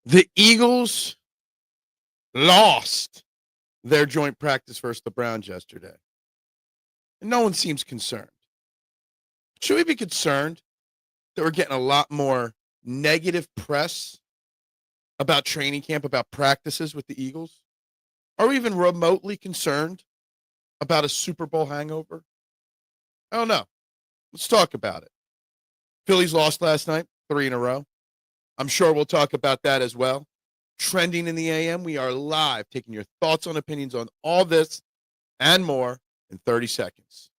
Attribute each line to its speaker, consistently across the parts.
Speaker 1: The Eagles lost their joint practice versus the Browns yesterday. And no one seems concerned. Should we be concerned that we're getting a lot more negative press about training camp, about practices with the Eagles? Are we even remotely concerned about a Super Bowl hangover? I don't know. Let's talk about it. Phillies lost last night, 3 in a row. I'm sure we'll talk about that as well. Trending in the AM, we are live, taking your thoughts and opinions on all this and more in 30 seconds.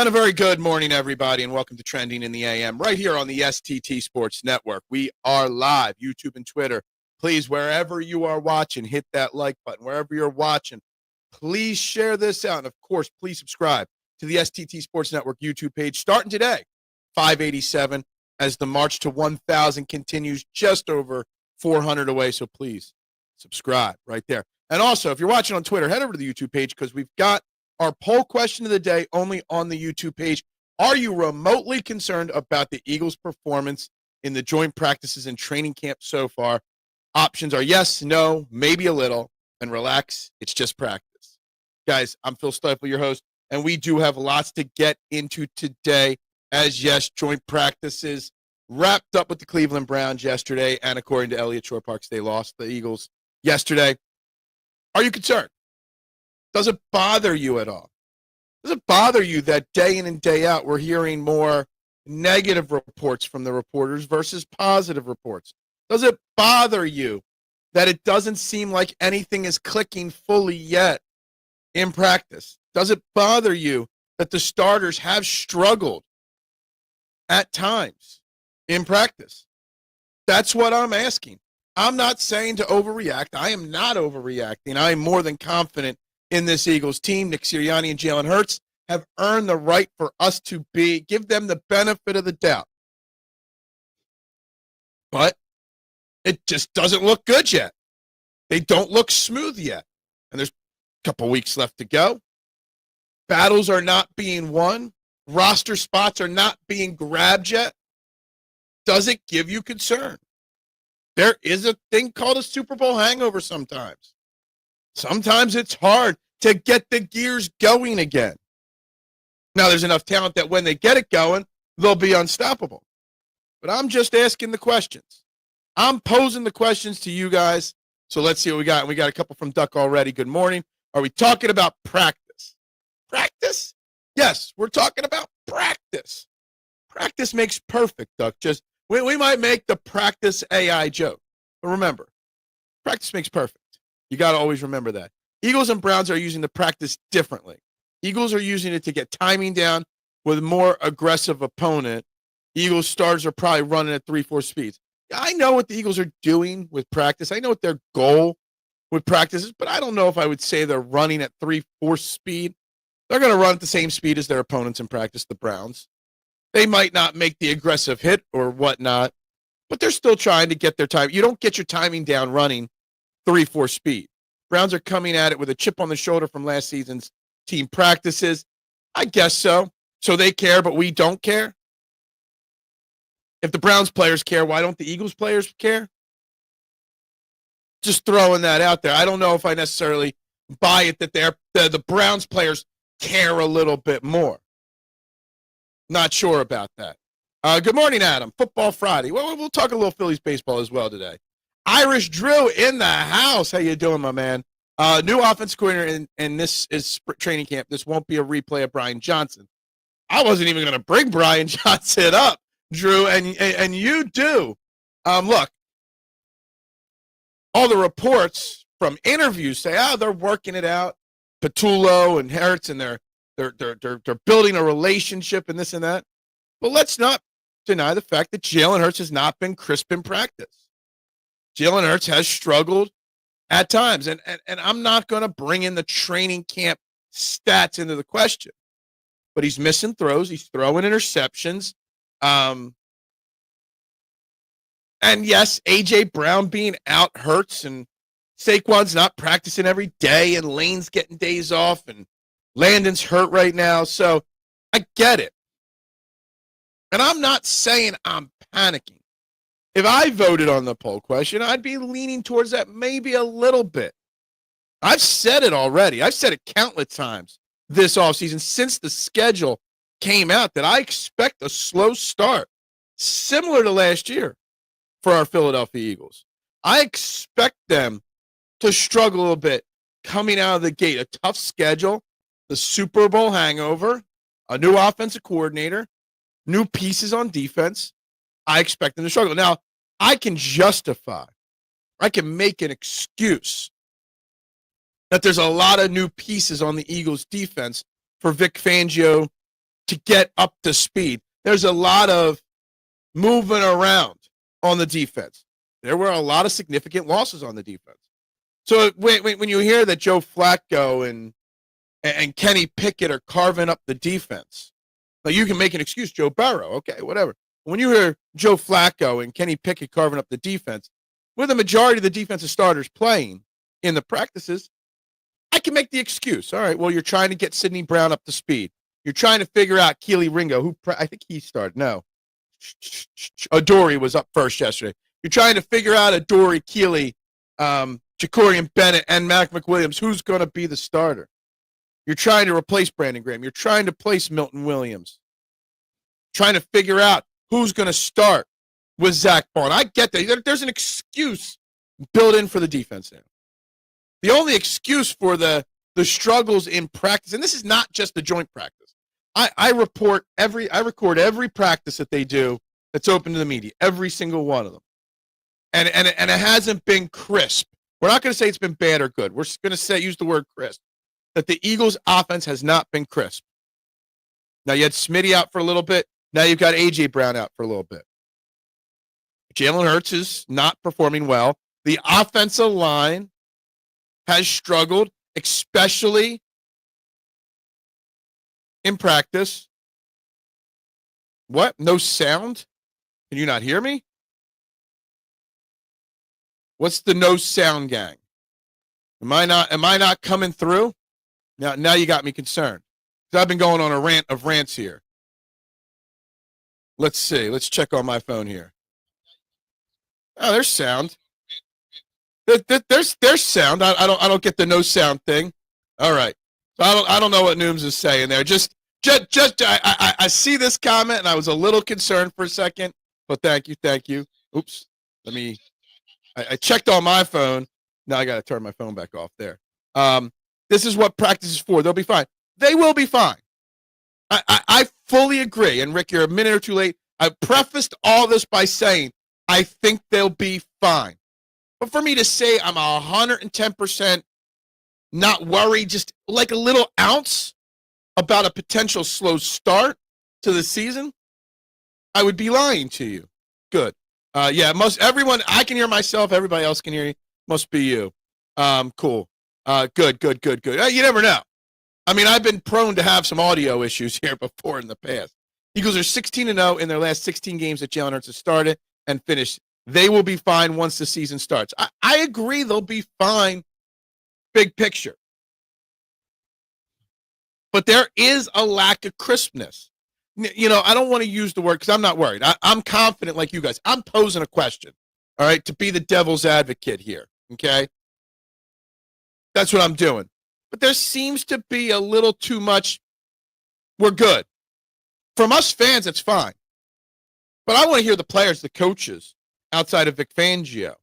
Speaker 1: And a very good morning, everybody, and welcome to Trending in the AM right here on the STT Sports Network. We are live, YouTube and Twitter. Please, wherever you are watching, hit that like button. Wherever you're watching, please share this out. And, of course, please subscribe to the STT Sports Network YouTube page starting today, 587, as the march to 1,000 continues, just over 400 away. So please subscribe right there. And also, if you're watching on Twitter, head over to the YouTube page because we've got our poll question of the day only on the YouTube page. Are you remotely concerned about the Eagles' performance in the joint practices and training camp so far? Options are yes, no, maybe a little, and relax. It's just practice. Guys, I'm Phil Stiefel, your host, and we do have lots to get into today as, yes, joint practices wrapped up with the Cleveland Browns yesterday, and according to Elliott Shore-Parks, they lost the Eagles yesterday. Are you concerned? Does it bother you at all? Does it bother you that day in and day out we're hearing more negative reports from the reporters versus positive reports? Does it bother you that it doesn't seem like anything is clicking fully yet in practice? Does it bother you that the starters have struggled at times in practice? That's what I'm asking. I'm not saying to overreact. I am not overreacting. I am more than confident in this Eagles team. Nick Sirianni and Jalen have earned the right for us to give them the benefit of the doubt. But it just doesn't look good yet. They don't look smooth yet. And there's a couple weeks left to go. Battles are not being won. Roster spots are not being grabbed yet. Does it give you concern? There is a thing called a Super Bowl hangover sometimes. Sometimes it's hard to get the gears going again. Now, there's enough talent that when they get it going, they'll be unstoppable. But I'm just asking the questions. I'm posing the questions to you guys. So let's see what we got. And we got a couple from Duck already. Good morning. Are we talking about practice? Practice? Yes, we're talking about practice. Practice makes perfect, Duck. Just we might make the practice AI joke. But remember, practice makes perfect. You got to always remember that. Eagles and Browns are using the practice differently. Eagles are using it to get timing down with a more aggressive opponent. Eagles starters are probably running at 3-4 speeds. I know what the Eagles are doing with practice. I know what their goal with practice is, but I don't know if I would say they're running at 3-4 speed. They're going to run at the same speed as their opponents in practice, the Browns. They might not make the aggressive hit or whatnot, but they're still trying to get their time. You don't get your timing down running 3-4 speed. Browns are coming at it with a chip on the shoulder from last season's team practices. I guess so. So they care, but we don't care. If the Browns players care, why don't the Eagles players care? Just throwing that out there. I don't know if I necessarily buy it that the Browns players care a little bit more. Not sure about that. Good morning, Adam. Football Friday. Well, we'll talk a little Phillies baseball as well today. Irish Drew in the house. How you doing, my man? New offense coordinator, and this is training camp. This won't be a replay of Brian Johnson. I wasn't even going to bring Brian Johnson up, Drew, and you do. Look, all the reports from interviews say, they're working it out. Patullo and Hertz, and they're building a relationship and this and that. But let's not deny the fact that Jalen Hurts has not been crisp in practice. Jalen Hurts has struggled at times. And I'm not going to bring in the training camp stats into the question. But he's missing throws. He's throwing interceptions. And yes, A.J. Brown being out hurts, and Saquon's not practicing every day, and Lane's getting days off, and Landon's hurt right now. So I get it. And I'm not saying I'm panicking. If I voted on the poll question, I'd be leaning towards that maybe a little bit. I've said it already. I've said it countless times this offseason since the schedule came out that I expect a slow start, similar to last year for our Philadelphia Eagles. I expect them to struggle a little bit coming out of the gate. A tough schedule, the Super Bowl hangover, a new offensive coordinator, new pieces on defense. I expect them to struggle. Now, I can make an excuse that there's a lot of new pieces on the Eagles defense for Vic Fangio to get up to speed. There's a lot of moving around on the defense. There were a lot of significant losses on the defense. So when you hear that Joe Flacco and Kenny Pickett are carving up the defense, now you can make an excuse, Joe Burrow, okay, whatever. When you hear Joe Flacco and Kenny Pickett carving up the defense, with the majority of the defensive starters playing in the practices, I can make the excuse. All right, well, you're trying to get Sidney Brown up to speed. You're trying to figure out Keely Ringo, who I think he started. No. Adoree was up first yesterday. You're trying to figure out Adoree, Keely, Jacorian Bennett, and Mac McWilliams, who's going to be the starter. You're trying to replace Brandon Graham. You're trying to place Milton Williams. Trying to figure out who's going to start with Zach Bond. I get that. There's an excuse built in for the defense now. The only excuse for the struggles in practice, and this is not just the joint practice. I record every practice that they do that's open to the media, every single one of them. And it hasn't been crisp. We're not going to say it's been bad or good. We're going to use the word crisp. That the Eagles' offense has not been crisp. Now you had Smitty out for a little bit. Now you've got A.J. Brown out for a little bit. Jalen Hurts is not performing well. The offensive line has struggled, especially in practice. What? No sound? Can you not hear me? What's the no sound gang? Am I not coming through? Now you got me concerned. Because I've been going on a rant of rants here. Let's see. Let's check on my phone here. Oh, there's sound. There's sound. I don't get the no sound thing. All right. So I don't know what Nooms is saying there. I see this comment and I was a little concerned for a second, but thank you. Oops. I checked on my phone. Now I got to turn my phone back off there. This is what practice is for. They'll be fine. They will be fine. I fully agree. And Rick, you're a minute or two late. I prefaced all this by saying I think they'll be fine. But for me to say I'm 110% not worried, just like a little ounce about a potential slow start to the season, I would be lying to you. Good. Everyone, I can hear myself. Everybody else can hear you. Must be you. Cool. Good. You never know. I mean, I've been prone to have some audio issues here before in the past. Eagles are 16-0 in their last 16 games that Jalen Hurts has started and finished. They will be fine once the season starts. I agree they'll be fine, big picture. But there is a lack of crispness. You know, I don't want to use the word because I'm not worried. I'm confident like you guys. I'm posing a question, all right, to be the devil's advocate here, okay? That's what I'm doing. But there seems to be a little too much, we're good. From us fans, it's fine. But I want to hear the players, the coaches, outside of Vic Fangio,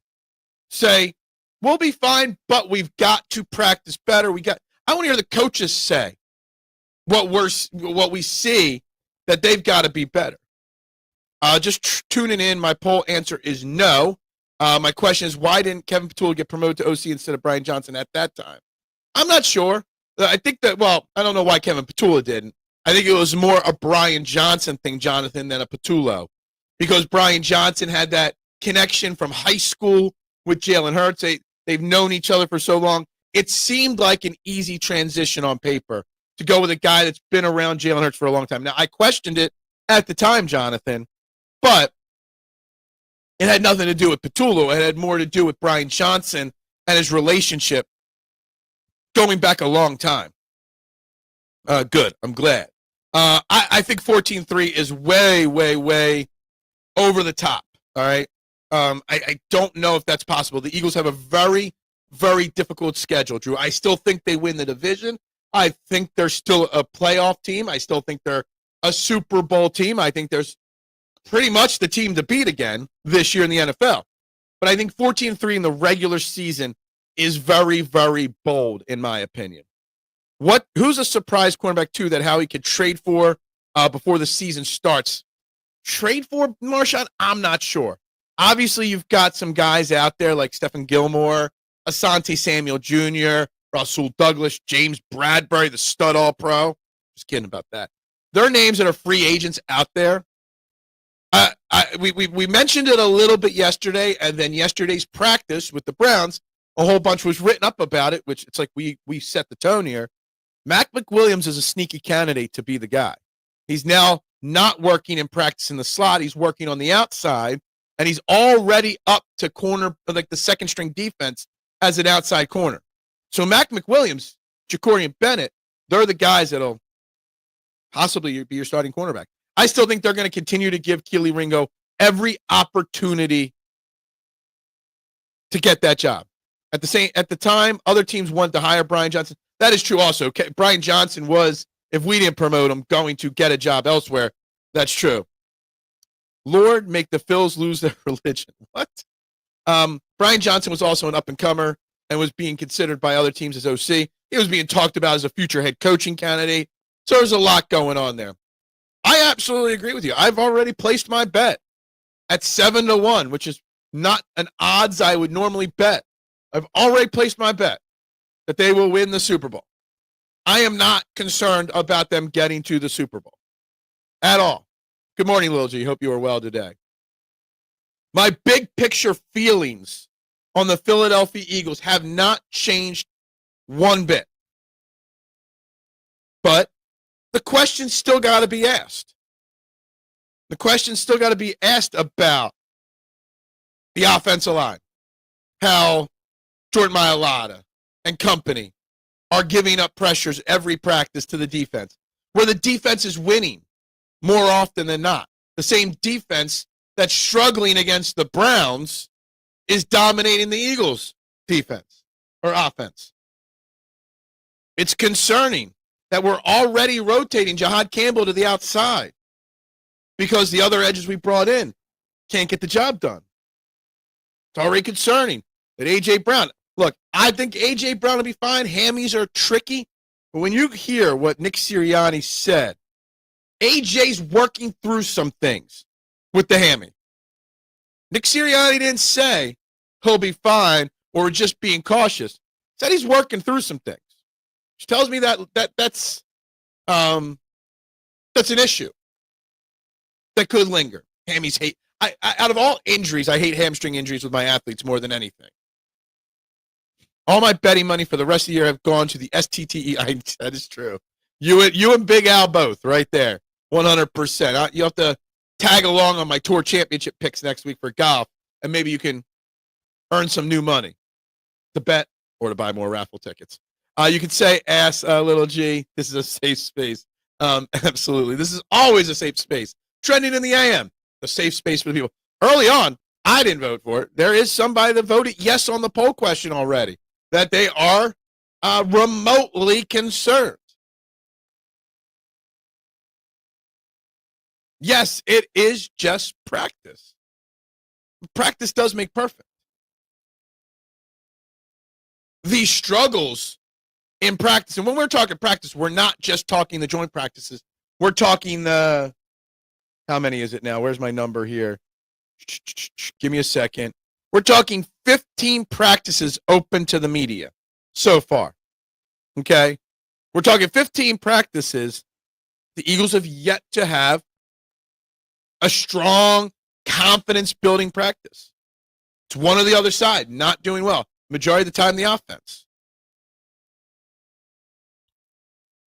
Speaker 1: say, we'll be fine, but we've got to practice better. I want to hear the coaches say what we see that they've got to be better. Just tuning in, my poll answer is no. My question is, why didn't Kevin Petula get promoted to OC instead of Brian Johnson at that time? I'm not sure. I think that, I don't know why Kevin Petula didn't. I think it was more a Brian Johnson thing, Jonathan, than a Petula because Brian Johnson had that connection from high school with Jalen Hurts. They've known each other for so long. It seemed like an easy transition on paper to go with a guy that's been around Jalen Hurts for a long time. Now, I questioned it at the time, Jonathan, but it had nothing to do with Petulo. It had more to do with Brian Johnson and his relationship going back a long time. Good. I'm glad. I think 14-3 is way, way, way over the top. All right. I don't know if that's possible. The Eagles have a very, very difficult schedule, Drew. I still think they win the division. I think they're still a playoff team. I still think they're a Super Bowl team. I think there's pretty much the team to beat again this year in the NFL. But I think 14-3 in the regular season is very, very bold, in my opinion. Who's a surprise cornerback, too, that Howie could trade for before the season starts? Trade for Marshawn? I'm not sure. Obviously, you've got some guys out there like Stephen Gilmore, Asante Samuel Jr., Rasul Douglas, James Bradbury, the stud all-pro. Just kidding about that. There are names that are free agents out there. We mentioned it a little bit yesterday, and then yesterday's practice with the Browns, a whole bunch was written up about it, which it's like we set the tone here. Mac McWilliams is a sneaky candidate to be the guy. He's now not working in practice in the slot. He's working on the outside, and he's already up to corner, like the second-string defense as an outside corner. So Mac McWilliams, Jacorian Bennett, they're the guys that'll possibly be your starting cornerback. I still think they're going to continue to give Keely Ringo every opportunity to get that job. At the time, other teams wanted to hire Brian Johnson. That is true also. Brian Johnson was, if we didn't promote him, going to get a job elsewhere. That's true. Lord, make the Phils lose their religion. What? Brian Johnson was also an up-and-comer and was being considered by other teams as OC. He was being talked about as a future head coaching candidate. So there's a lot going on there. I absolutely agree with you. I've already placed my bet at 7-1, which is not an odds I would normally bet. I've already placed my bet that they will win the Super Bowl. I am not concerned about them getting to the Super Bowl at all. Good morning, Lil G. Hope you are well today. My big picture feelings on the Philadelphia Eagles have not changed one bit. But the question's still got to be asked. The question's still got to be asked about the offensive line, how Jordan Mailata and company are giving up pressures every practice to the defense, where the defense is winning more often than not. The same defense that's struggling against the Browns is dominating the Eagles' defense or offense. It's concerning that we're already rotating Jihaad Campbell to the outside because the other edges we brought in can't get the job done. It's already concerning that A.J. Brown, look, I think A.J. Brown will be fine. Hammies are tricky. But when you hear what Nick Sirianni said, A.J.'s working through some things with the hammy. Nick Sirianni didn't say he'll be fine or just being cautious. He said he's working through some things. Which tells me that's an issue that could linger. Hammies hate. Out of all injuries, I hate hamstring injuries with my athletes more than anything. All my betting money for the rest of the year have gone to the STTE. That is true. You and Big Al both right there, 100%. You have to tag along on my tour championship picks next week for golf, and maybe you can earn some new money to bet or to buy more raffle tickets. You could say, ask Little G, this is a safe space. Absolutely. This is always a safe space. Trending in the AM, a safe space for the people. Early on, I didn't vote for it. There is somebody that voted yes on the poll question already, that they are remotely concerned. Yes, it is just practice. Practice does make perfect. These struggles in practice, and when we're talking practice, we're not just talking the joint practices. We're talking the, how many is it now? Where's my number here? Give me a second. We're talking 15 practices open to the media so far. Okay? We're talking 15 practices. The Eagles have yet to have a strong confidence-building practice. It's one or the other side, not doing well. Majority of the time, the offense.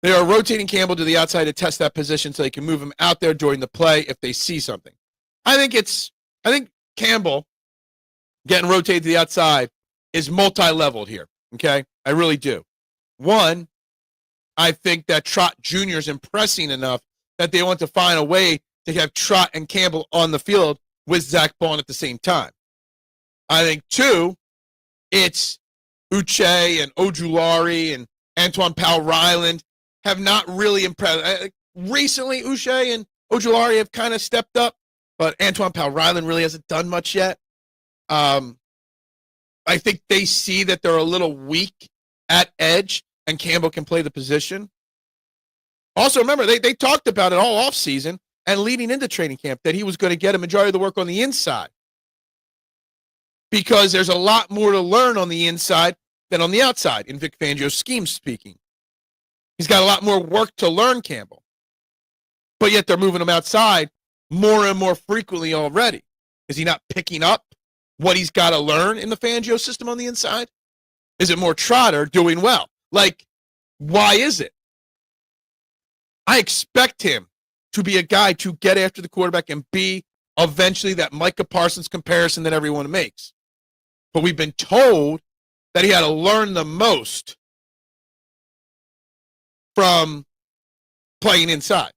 Speaker 1: They are rotating Campbell to the outside to test that position so they can move him out there during the play if they see something. I think Campbell getting rotated to the outside is multi-leveled here, okay? I really do. One, I think that Trot Jr. is impressing enough that they want to find a way to have Trot and Campbell on the field with Zach Bond at the same time. I think, two, it's Uche and Ojulari and Antoine Powell-Ryland have not really impressed. Recently, Uche and Ojulari have kind of stepped up, but Antoine Powell-Ryland really hasn't done much yet. I think they see that they're a little weak at edge, and Campbell can play the position. Also, remember, they talked about it all offseason and leading into training camp that he was going to get a majority of the work on the inside because there's a lot more to learn on the inside than on the outside, in Vic Fangio's scheme speaking. He's got a lot more work to learn, Campbell. But yet they're moving him outside more and more frequently already. Is he not picking up what he's got to learn in the Fangio system on the inside? Is it more Trotter doing well? Like, why is it? I expect him to be a guy to get after the quarterback and be eventually that Micah Parsons comparison that everyone makes. But we've been told that he had to learn the most from playing inside.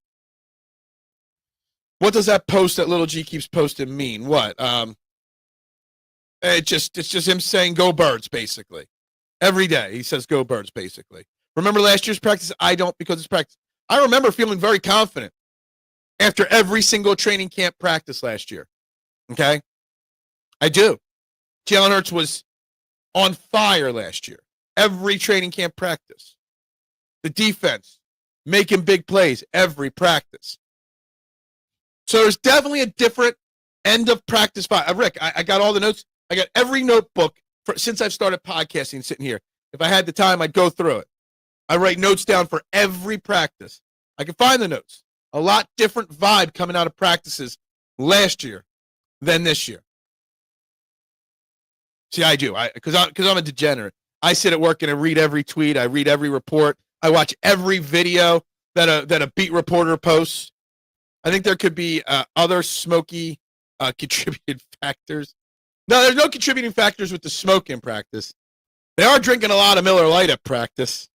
Speaker 1: What does that post that Little G keeps posting mean? What? It's just him saying "Go Birds" basically. Every day he says "Go Birds" basically. Remember last year's practice? I don't because it's practice. I remember feeling very confident after every single training camp practice last year. Okay? I do. Jalen Hurts was on fire last year. Every training camp practice. The defense making big plays every practice. So there's definitely a different end of practice vibe. Rick, I got all the notes. I got every notebook since I've started podcasting sitting here. If I had the time, I'd go through it. I write notes down for every practice. I can find the notes. A lot different vibe coming out of practices last year than this year. See, I do. Because I'm a degenerate. I sit at work and I read every tweet. I read every report. I watch every video that a beat reporter posts. I think there could be other smoky contributing factors. No, there's no contributing factors with the smoke in practice. They are drinking a lot of Miller Lite at practice.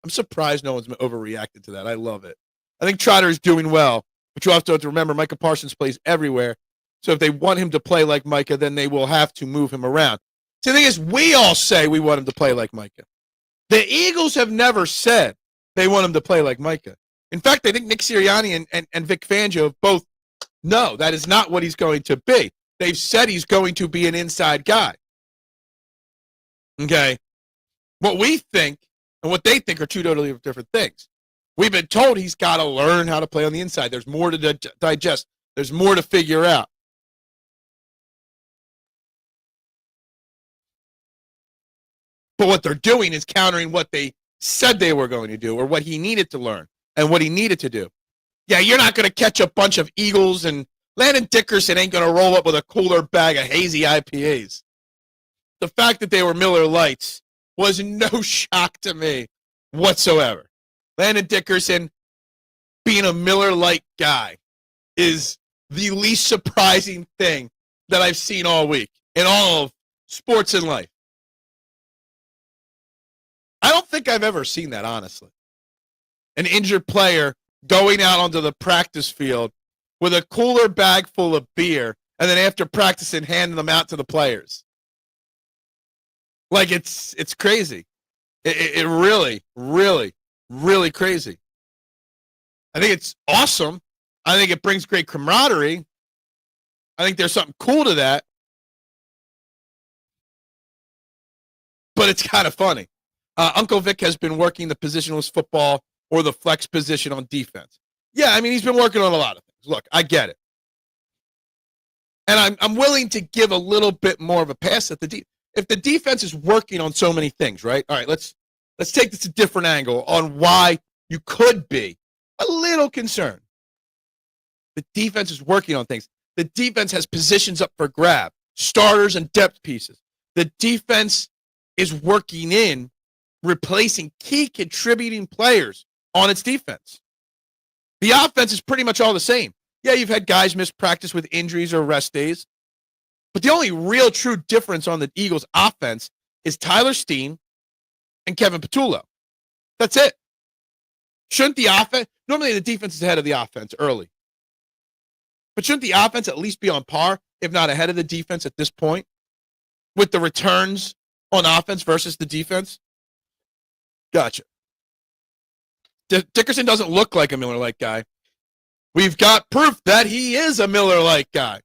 Speaker 1: I'm surprised no one's overreacted to that. I love it. I think Trotter's doing well, but you also have to remember Micah Parsons plays everywhere. So if they want him to play like Micah, then they will have to move him around. See, the thing is, we all say we want him to play like Micah. The Eagles have never said they want him to play like Micah. In fact, I think Nick Sirianni and Vic Fangio both know that is not what he's going to be. They've said he's going to be an inside guy. Okay? What we think and what they think are two totally different things. We've been told he's got to learn how to play on the inside. There's more to digest. There's more to figure out. But what they're doing is countering what they said they were going to do or what he needed to learn and what he needed to do. Yeah, you're not going to catch a bunch of Eagles, and Landon Dickerson ain't going to roll up with a cooler bag of hazy IPAs. The fact that they were Miller Lights was no shock to me whatsoever. Landon Dickerson being a Miller Lite guy is the least surprising thing that I've seen all week in all of sports and life. I don't think I've ever seen that, honestly. An injured player going out onto the practice field with a cooler bag full of beer and then after practicing handing them out to the players. Like, it's crazy. It really, really, really crazy. I think it's awesome. I think it brings great camaraderie. I think there's something cool to that. But it's kind of funny. Uncle Vic has been working the positionless football or the flex position on defense. Yeah, I mean, he's been working on a lot of things. Look, I get it. And I'm willing to give a little bit more of a pass at the if the defense is working on so many things, right? All right, let's take this a different angle on why you could be a little concerned. The defense is working on things. The defense has positions up for grab, starters and depth pieces. The defense is working in, replacing key contributing players on its defense. The offense is pretty much all the same. Yeah, you've had guys miss practice with injuries or rest days. But the only real true difference on the Eagles' offense is Tyler Steen and Kevin Patullo. That's it. Shouldn't the offense, normally the defense is ahead of the offense early. But shouldn't the offense at least be on par, if not ahead of the defense at this point, with the returns on offense versus the defense? Gotcha. Dickerson doesn't look like a Miller Lite guy. We've got proof that he is a Miller Lite guy.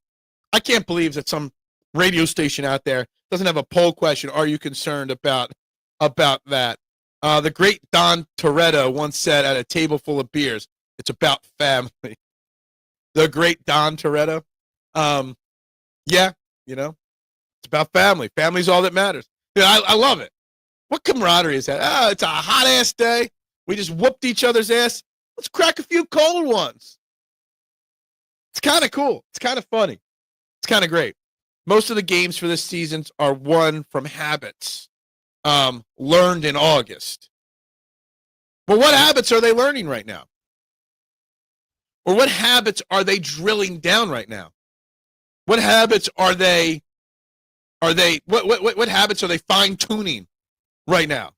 Speaker 1: I can't believe that some radio station out there doesn't have a poll question. Are you concerned about that? The great Don Toretto once said at a table full of beers, it's about family. The great Don Toretto. Yeah, it's about family. Family's all that matters. I love it. What camaraderie is that? Oh, it's a hot-ass day. We just whooped each other's ass. Let's crack a few cold ones. It's kind of cool. It's kind of funny. It's kind of great. Most of the games for this season are won from habits learned in August. But what habits are they learning right now? Or what habits are they drilling down right now? What habits what habits are they fine-tuning right now?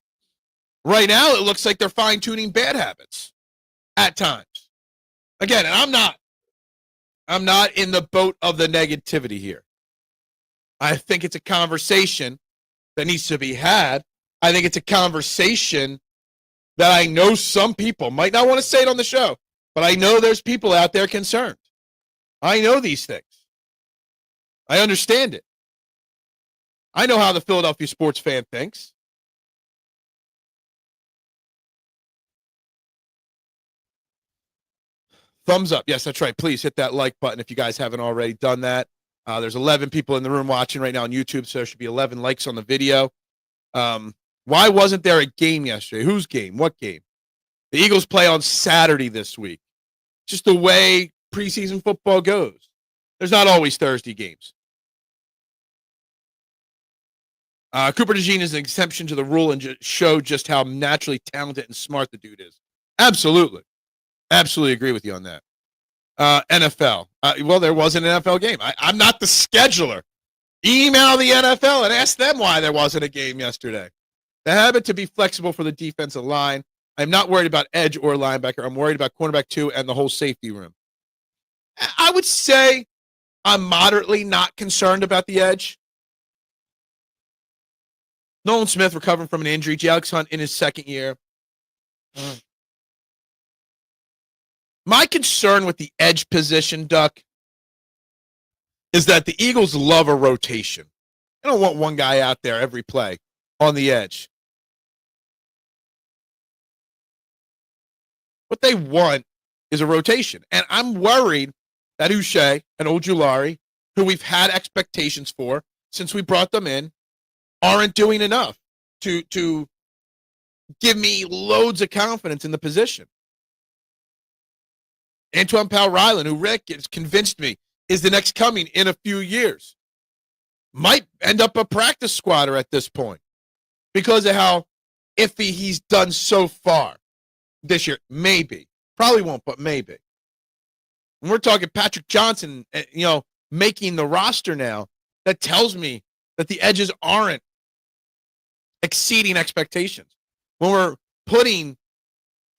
Speaker 1: Right now, it looks like they're fine-tuning bad habits at times. Again, and I'm not in the boat of the negativity here. I think it's a conversation that needs to be had. I think it's a conversation that I know some people might not want to say it on the show, but I know there's people out there concerned. I know these things. I understand it. I know how the Philadelphia sports fan thinks. Thumbs up. Yes, that's right. Please hit that like button if you guys haven't already done that. There's 11 people in the room watching right now on YouTube, so there should be 11 likes on the video. Why wasn't there a game yesterday? Whose game? What game? The Eagles play on Saturday this week. Just the way preseason football goes. There's not always Thursday games. Cooper Dejean is an exception to the rule and showed just how naturally talented and smart the dude is. Absolutely. Absolutely agree with you on that. NFL. Well, there was an NFL game. I'm not the scheduler. Email the NFL and ask them why there wasn't a game yesterday. The habit to be flexible for the defensive line. I'm not worried about edge or linebacker. I'm worried about cornerback 2 and the whole safety room. I would say I'm moderately not concerned about the edge. Nolan Smith recovering from an injury. Alex Hunt in his second year. My concern with the edge position, Duck, is that the Eagles love a rotation. They don't want one guy out there every play on the edge. What they want is a rotation. And I'm worried that Uche and Ojulari, who we've had expectations for since we brought them in, aren't doing enough to give me loads of confidence in the position. Antoine Powell-Ryland, who Rick has convinced me is the next coming in a few years, might end up a practice squatter at this point because of how iffy he's done so far this year. Maybe. Probably won't, but maybe. When we're talking Patrick Johnson, making the roster now, that tells me that the edges aren't exceeding expectations. When we're putting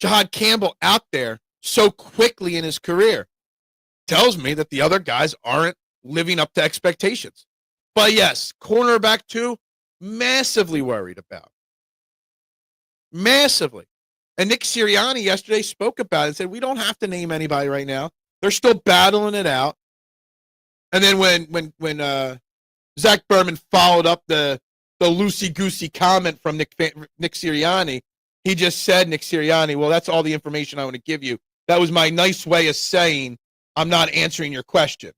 Speaker 1: Jihaad Campbell out there so quickly in his career, tells me that the other guys aren't living up to expectations. But yes, cornerback 2, massively worried about. Massively. And Nick Sirianni yesterday spoke about it and said, we don't have to name anybody right now. They're still battling it out. And then when Zach Berman followed up the loosey-goosey comment from Nick Sirianni, he just said, Nick Sirianni, well, that's all the information I want to give you. That was my nice way of saying I'm not answering your question.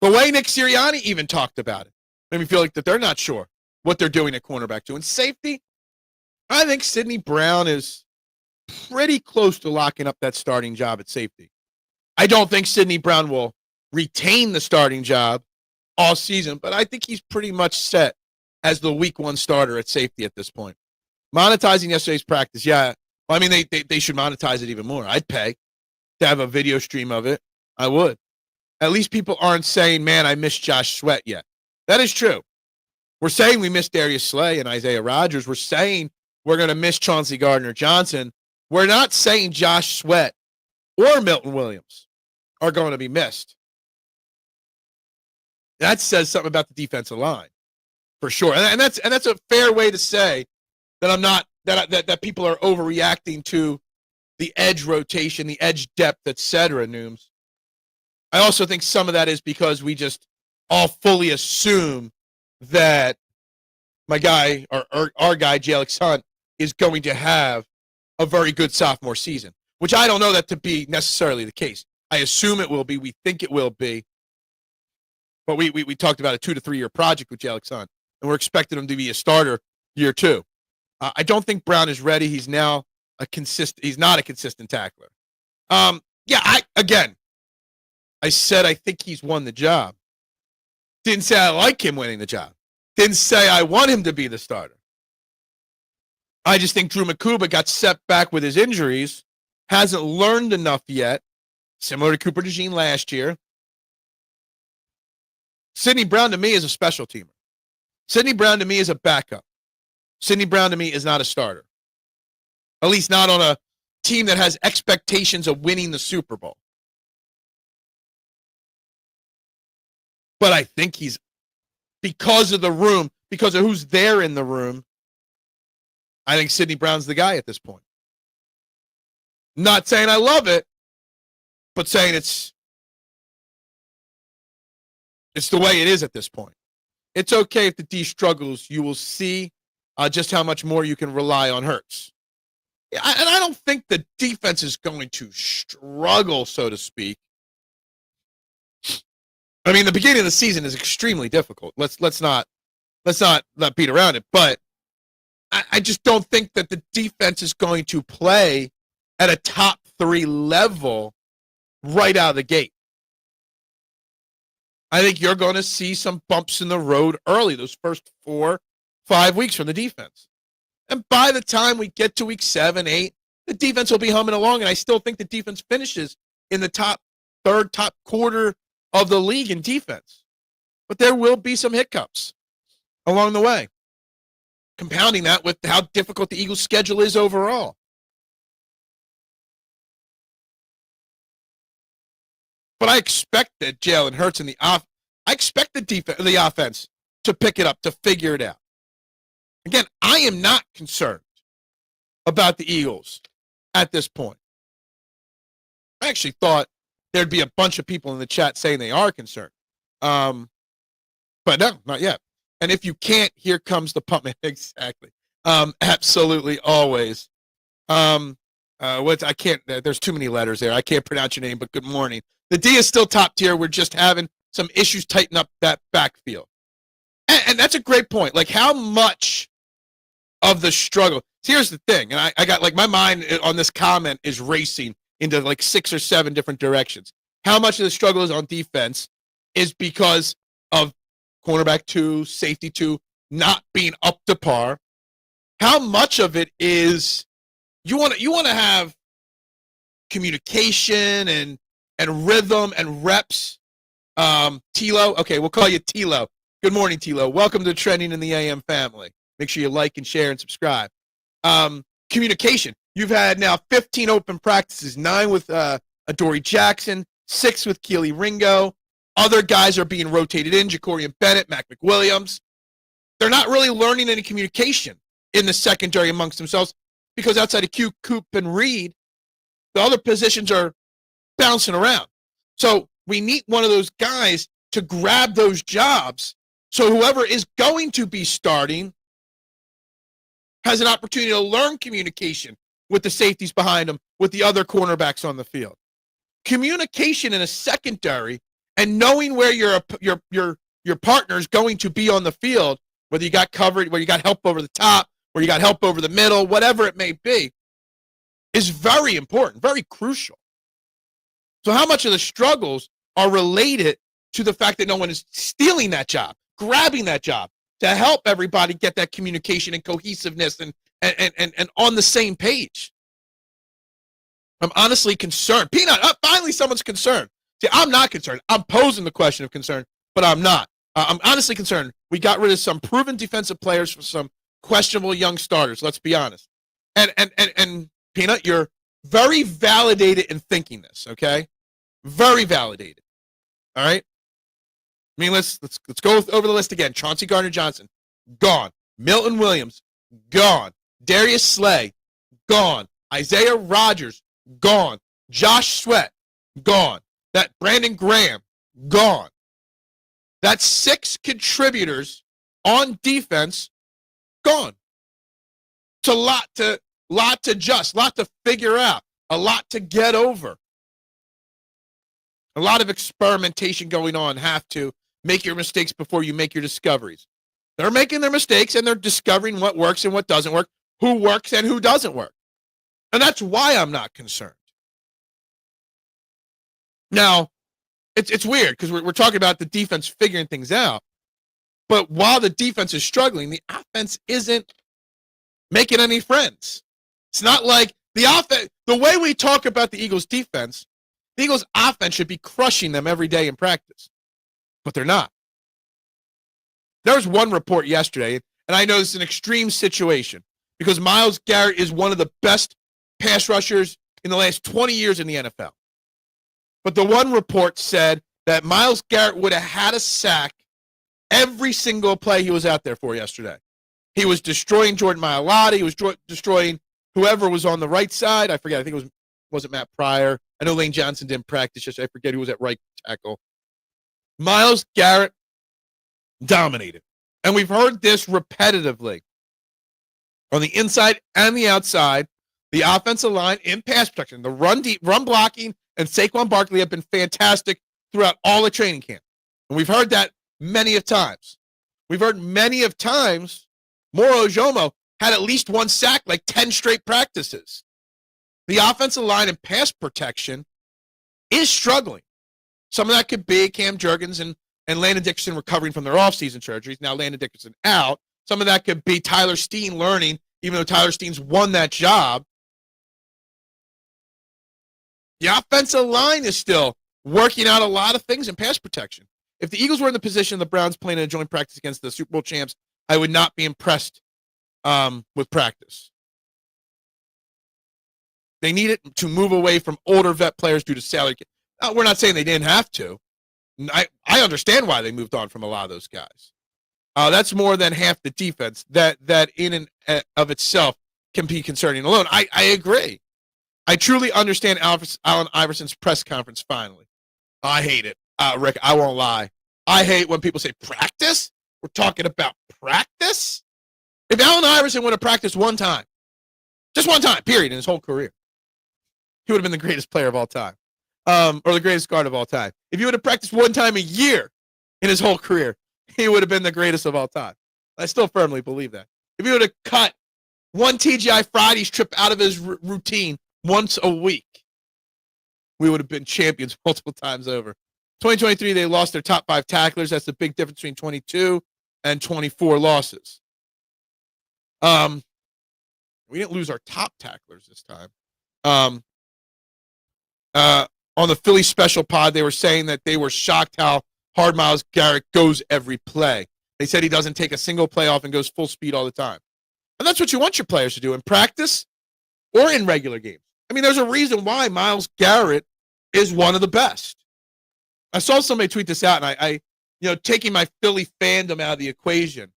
Speaker 1: The way Nick Sirianni even talked about it made me feel like that they're not sure what they're doing at cornerback 2. And safety, I think Sidney Brown is pretty close to locking up that starting job at safety. I don't think Sidney Brown will retain the starting job all season, but I think he's pretty much set as the week 1 starter at safety at this point. Monetizing yesterday's practice, yeah. Well, I mean, they should monetize it even more. I'd pay to have a video stream of it. I would. At least people aren't saying, man, I miss Josh Sweat yet. That is true. We're saying we miss Darius Slay and Isaiah Rodgers. We're saying we're going to miss Chauncey Gardner-Johnson. We're not saying Josh Sweat or Milton Williams are going to be missed. That says something about the defensive line, for sure. And that's a fair way to say that I'm not that people are overreacting to the edge rotation, the edge depth, etc. Nooms. I also think some of that is because we just all fully assume that my guy, our guy, Jalen Hunt, is going to have a very good sophomore season, which I don't know that to be necessarily the case. I assume it will be. We think it will be. But we talked about a 2 to 3 year project with Jalen Hunt, and we're expecting him to be a starter year 2. I don't think Brown is ready. He's now he's not a consistent tackler. I said I think he's won the job. Didn't say I like him winning the job. Didn't say I want him to be the starter. I just think Drew Makuba got set back with his injuries, hasn't learned enough yet, similar to Cooper Dejean last year. Sidney Brown to me is a special teamer. Sidney Brown to me is a backup. Sidney Brown to me is not a starter. At least not on a team that has expectations of winning the Super Bowl. But I think he's, because of the room, because of who's there in the room, I think Sidney Brown's the guy at this point. Not saying I love it, but saying it's the way it is at this point. It's okay if the D struggles. You will see just how much more you can rely on Hurts. And I don't think the defense is going to struggle, so to speak. I mean, the beginning of the season is extremely difficult. Let's not beat around it. But I just don't think that the defense is going to play at a top 3 level right out of the gate. I think you're going to see some bumps in the road early, those first 4-5 weeks from the defense. And by the time we get to week 7, 8, the defense will be humming along. And I still think the defense finishes in the top quarter of the league in defense. But there will be some hiccups along the way. Compounding that with how difficult the Eagles' schedule is overall. But I expect that Jalen Hurts and I expect the offense to pick it up, to figure it out. Again, I am not concerned about the Eagles at this point. I actually thought there'd be a bunch of people in the chat saying they are concerned. But no, not yet. And if you can't, here comes the pump man. Exactly. Absolutely always. I can't, there's too many letters there. I can't pronounce your name, but good morning. The D is still top tier. We're just having some issues tighten up that backfield. And that's a great point. Like, how much of the struggle? Here's the thing. And I got, like, my mind on this comment is racing into like 6 or 7 different directions. How much of the struggle is on defense is because of cornerback 2, safety 2 not being up to par? How much of it is you want to have communication and rhythm and reps? Tilo, okay, we'll call you Tilo. Good morning, Tilo. Welcome to Trending in the AM family. Make sure you like and share and subscribe. Communication. You've had now 15 open practices, 9 with Adoree Jackson, 6 with Keely Ringo. Other guys are being rotated in, Jacorian Bennett, Mac McWilliams. They're not really learning any communication in the secondary amongst themselves because outside of Q, Coop, and Reed, the other positions are bouncing around. So we need one of those guys to grab those jobs so whoever is going to be starting has an opportunity to learn communication with the safeties behind them, with the other cornerbacks on the field. Communication in a secondary and knowing where your partner is going to be on the field, whether you got covered, whether you got help over the top, where you got help over the middle, whatever it may be, is very important, very crucial. So how much of the struggles are related to the fact that no one is stealing that job, grabbing that job to help everybody get that communication and cohesiveness and on the same page. I'm honestly concerned. Peanut, finally someone's concerned. See, I'm not concerned. I'm posing the question of concern, but I'm not. I'm honestly concerned. We got rid of some proven defensive players for some questionable young starters, let's be honest. And Peanut, you're very validated in thinking this, okay? Very validated. All right? I mean, let's go over the list again. Chauncey Gardner-Johnson, gone. Milton Williams, gone. Darius Slay, gone. Isaiah Rodgers, gone. Josh Sweat, gone. That Brandon Graham, gone. That's 6 contributors on defense, gone. It's a lot to adjust, a lot to figure out, a lot to get over. A lot of experimentation going on. Have to make your mistakes before you make your discoveries. They're making their mistakes and they're discovering what works and what doesn't work, who works and who doesn't work. And that's why I'm not concerned. Now, it's weird because we're talking about the defense figuring things out. But while the defense is struggling, the offense isn't making any friends. It's not like the offense, the way we talk about the Eagles defense, the Eagles offense should be crushing them every day in practice. But they're not. There was one report yesterday, and I know this is an extreme situation because Myles Garrett is one of the best pass rushers in the last 20 years in the NFL. But the one report said that Myles Garrett would have had a sack every single play he was out there for yesterday. He was destroying Jordan Mailata. He was destroying whoever was on the right side. I forget. I think it wasn't Matt Pryor. I know Lane Johnson didn't practice yesterday. I forget who was at right tackle. Myles Garrett dominated. And we've heard this repetitively. On the inside and the outside, the offensive line in pass protection, the run blocking, and Saquon Barkley have been fantastic throughout all the training camp. And we've heard that many of times. We've heard many of times Moro Ojomo had at least one sack, like 10 straight practices. The offensive line and pass protection is struggling. Some of that could be Cam Jurgens and Landon Dickerson recovering from their offseason surgeries. Now Landon Dickerson out. Some of that could be Tyler Steen learning, even though Tyler Steen's won that job. The offensive line is still working out a lot of things in pass protection. If the Eagles were in the position of the Browns playing in a joint practice against the Super Bowl champs, I would not be impressed with practice. They needed to move away from older vet players due to salary. We're not saying they didn't have to. I understand why they moved on from a lot of those guys. That's more than half the defense that in and of itself can be concerning alone. I agree. I truly understand Allen Iverson's press conference finally. I hate it. Rick, I won't lie. I hate when people say practice. We're talking about practice? If Allen Iverson would have practiced one time, just one time, period, in his whole career, he would have been the greatest player of all time, or the greatest guard of all time. If he would have practiced one time a year in his whole career, he would have been the greatest of all time. I still firmly believe that. If he would have cut one TGI Fridays trip out of his routine once a week, we would have been champions multiple times over. 2023, they lost their top 5 tacklers. That's the big difference between 22 and 24 losses. We didn't lose our top tacklers this time. On the Philly special pod, they were saying that they were shocked how hard Myles Garrett goes every play. They said he doesn't take a single play off and goes full speed all the time. And that's what you want your players to do in practice or in regular games. I mean, there's a reason why Myles Garrett is one of the best. I saw somebody tweet this out, and I taking my Philly fandom out of the equation.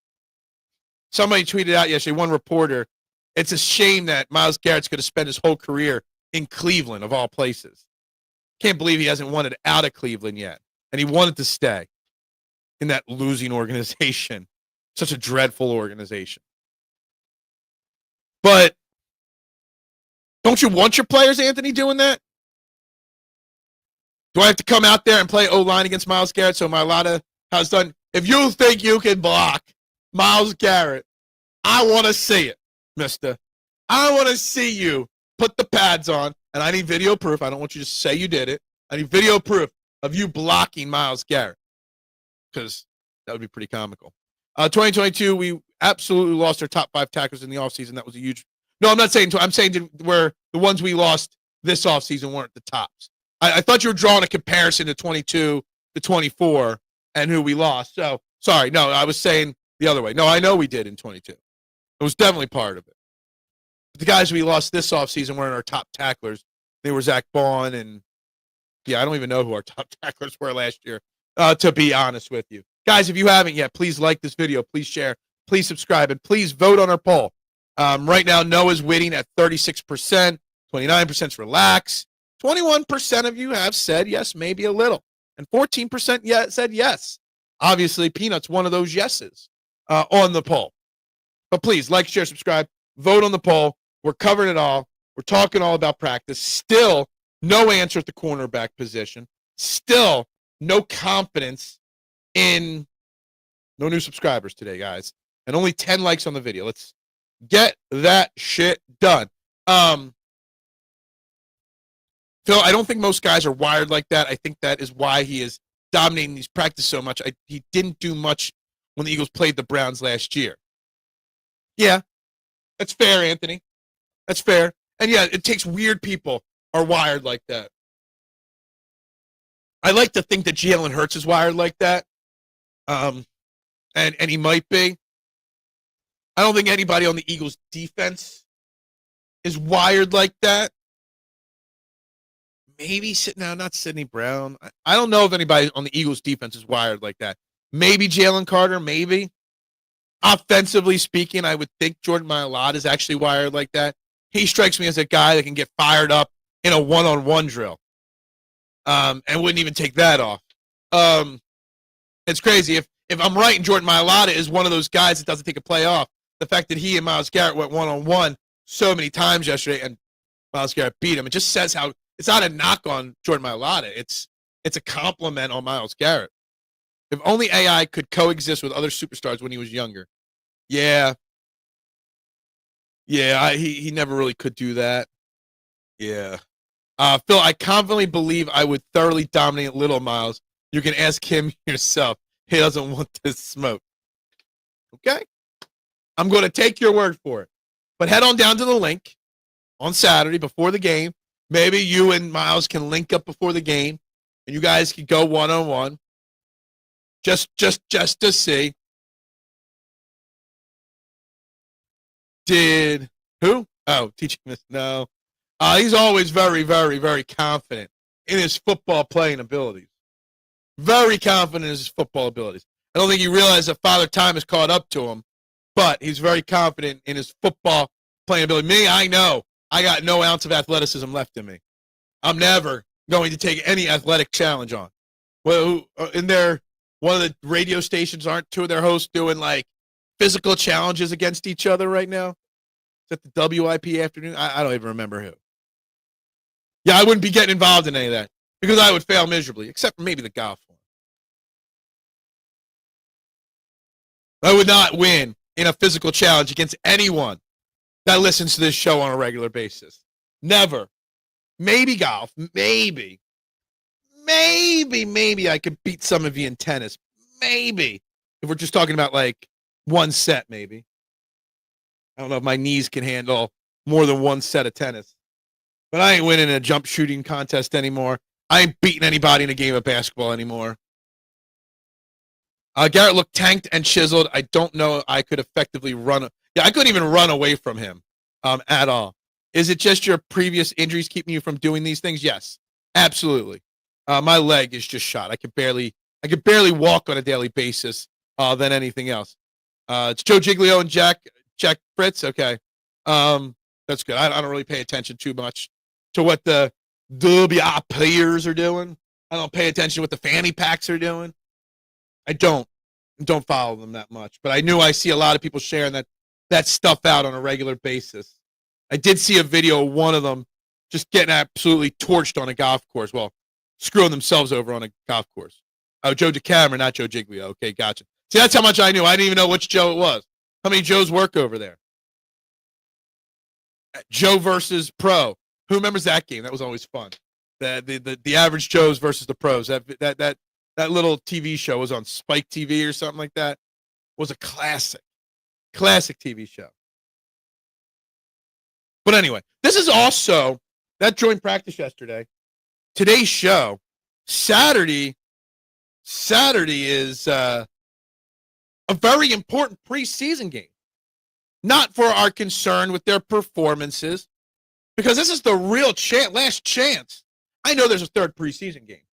Speaker 1: Somebody tweeted out yesterday, one reporter, it's a shame that Myles Garrett's going to spend his whole career in Cleveland, of all places. Can't believe he hasn't wanted out of Cleveland yet. And he wanted to stay in that losing organization. Such a dreadful organization. But don't you want your players, Anthony, doing that? Do I have to come out there and play O-line against Myles Garrett so Mailata has done? If you think you can block Myles Garrett, I want to see it, mister. I want to see you put the pads on, and I need video proof. I don't want you to say you did it. I need video proof. of you blocking Myles Garrett, because that would be pretty comical. 2022, we absolutely lost our top 5 tackles in the offseason. That was a huge. No, I'm not saying. I'm saying where the ones we lost this offseason weren't the tops. I thought you were drawing a comparison to 22 to 24 and who we lost. So sorry, no, I was saying the other way. No, I know we did in 22. It was definitely part of it. But the guys we lost this offseason weren't our top tacklers. They were Zach Bond and yeah, I don't even know who our top tacklers were last year. To be honest with you. Guys, if you haven't yet, please like this video, please share, please subscribe, and please vote on our poll. Right now, Noah's winning at 36%, 29% is relax, 21% of you have said yes, maybe a little, and 14% said yes. Obviously, Peanut's one of those yeses on the poll. But please, like, share, subscribe, vote on the poll. We're covering it all. We're talking all about practice. Still, no answer at the cornerback position. Still, no confidence in no new subscribers today, guys. And only 10 likes on the video. Let's get that shit done. Phil, I don't think most guys are wired like that. I think that is why he is dominating these practices so much. He didn't do much when the Eagles played the Browns last year. Yeah, that's fair, Anthony. That's fair. And yeah, it takes weird people are wired like that. I like to think that Jalen Hurts is wired like that. And he might be. I don't think anybody on the Eagles defense is wired like that. Maybe not Sidney Brown. I don't know if anybody on the Eagles defense is wired like that. Maybe Jalen Carter, maybe. Offensively speaking, I would think Jordan Mailata is actually wired like that. He strikes me as a guy that can get fired up in a one-on-one drill. And wouldn't even take that off. It's crazy. If I'm right and Jordan Mailata is one of those guys that doesn't take a play off, the fact that he and Myles Garrett went one-on-one so many times yesterday and Myles Garrett beat him, it just says how it's not a knock on Jordan Mailata. It's a compliment on Myles Garrett. If only AI could coexist with other superstars when he was younger. Yeah. Yeah, he never really could do that. Yeah. Phil, I confidently believe I would thoroughly dominate Little Miles. You can ask him yourself. He doesn't want this smoke. Okay? I'm going to take your word for it. But head on down to the link on Saturday before the game. Maybe you and Miles can link up before the game, and you guys can go one-on-one. Just to see. Did who? Oh, teaching this. No. He's always very, very, very confident in his football playing abilities. Very confident in his football abilities. I don't think he realized that Father Time has caught up to him, but he's very confident in his football playing ability. Me, I know I got no ounce of athleticism left in me. I'm never going to take any athletic challenge on. Well, in there, one of the radio stations, aren't two of their hosts doing like physical challenges against each other right now? Is that the WIP afternoon? I don't even remember who. Yeah, I wouldn't be getting involved in any of that because I would fail miserably, except for maybe the golf one. I would not win in a physical challenge against anyone that listens to this show on a regular basis. Never. Maybe golf. Maybe I could beat some of you in tennis. Maybe. If we're just talking about like one set, maybe. I don't know if my knees can handle more than one set of tennis. But I ain't winning a jump shooting contest anymore. I ain't beating anybody in a game of basketball anymore. Garrett looked tanked and chiseled. I don't know I could effectively run. I couldn't even run away from him at all. Is it just your previous injuries keeping you from doing these things? Yes, absolutely. My leg is just shot. I could barely walk on a daily basis than anything else. It's Joe Giglio and Jack Fritz. Okay. That's good. I don't really pay attention too much to what the WI players are doing. I don't pay attention to what the fanny packs are doing. I don't follow them that much. But I knew I see a lot of people sharing that stuff out on a regular basis. I did see a video of one of them just getting absolutely torched on a golf course. Well, screwing themselves over on a golf course. Oh, Joe DeCamera, not Joe Giglio. Okay, gotcha. See, that's how much I knew. I didn't even know which Joe it was. How many Joes work over there? Joe versus Pro. Who remembers that game? That was always fun. The average Joes versus the pros. That little TV show was on Spike TV or something like that. Was a classic TV show. But anyway, this is also that joint practice yesterday. Today's show, Saturday is a very important preseason game. Not for our concern with their performances, because this is the real last chance. I know there's a third preseason game,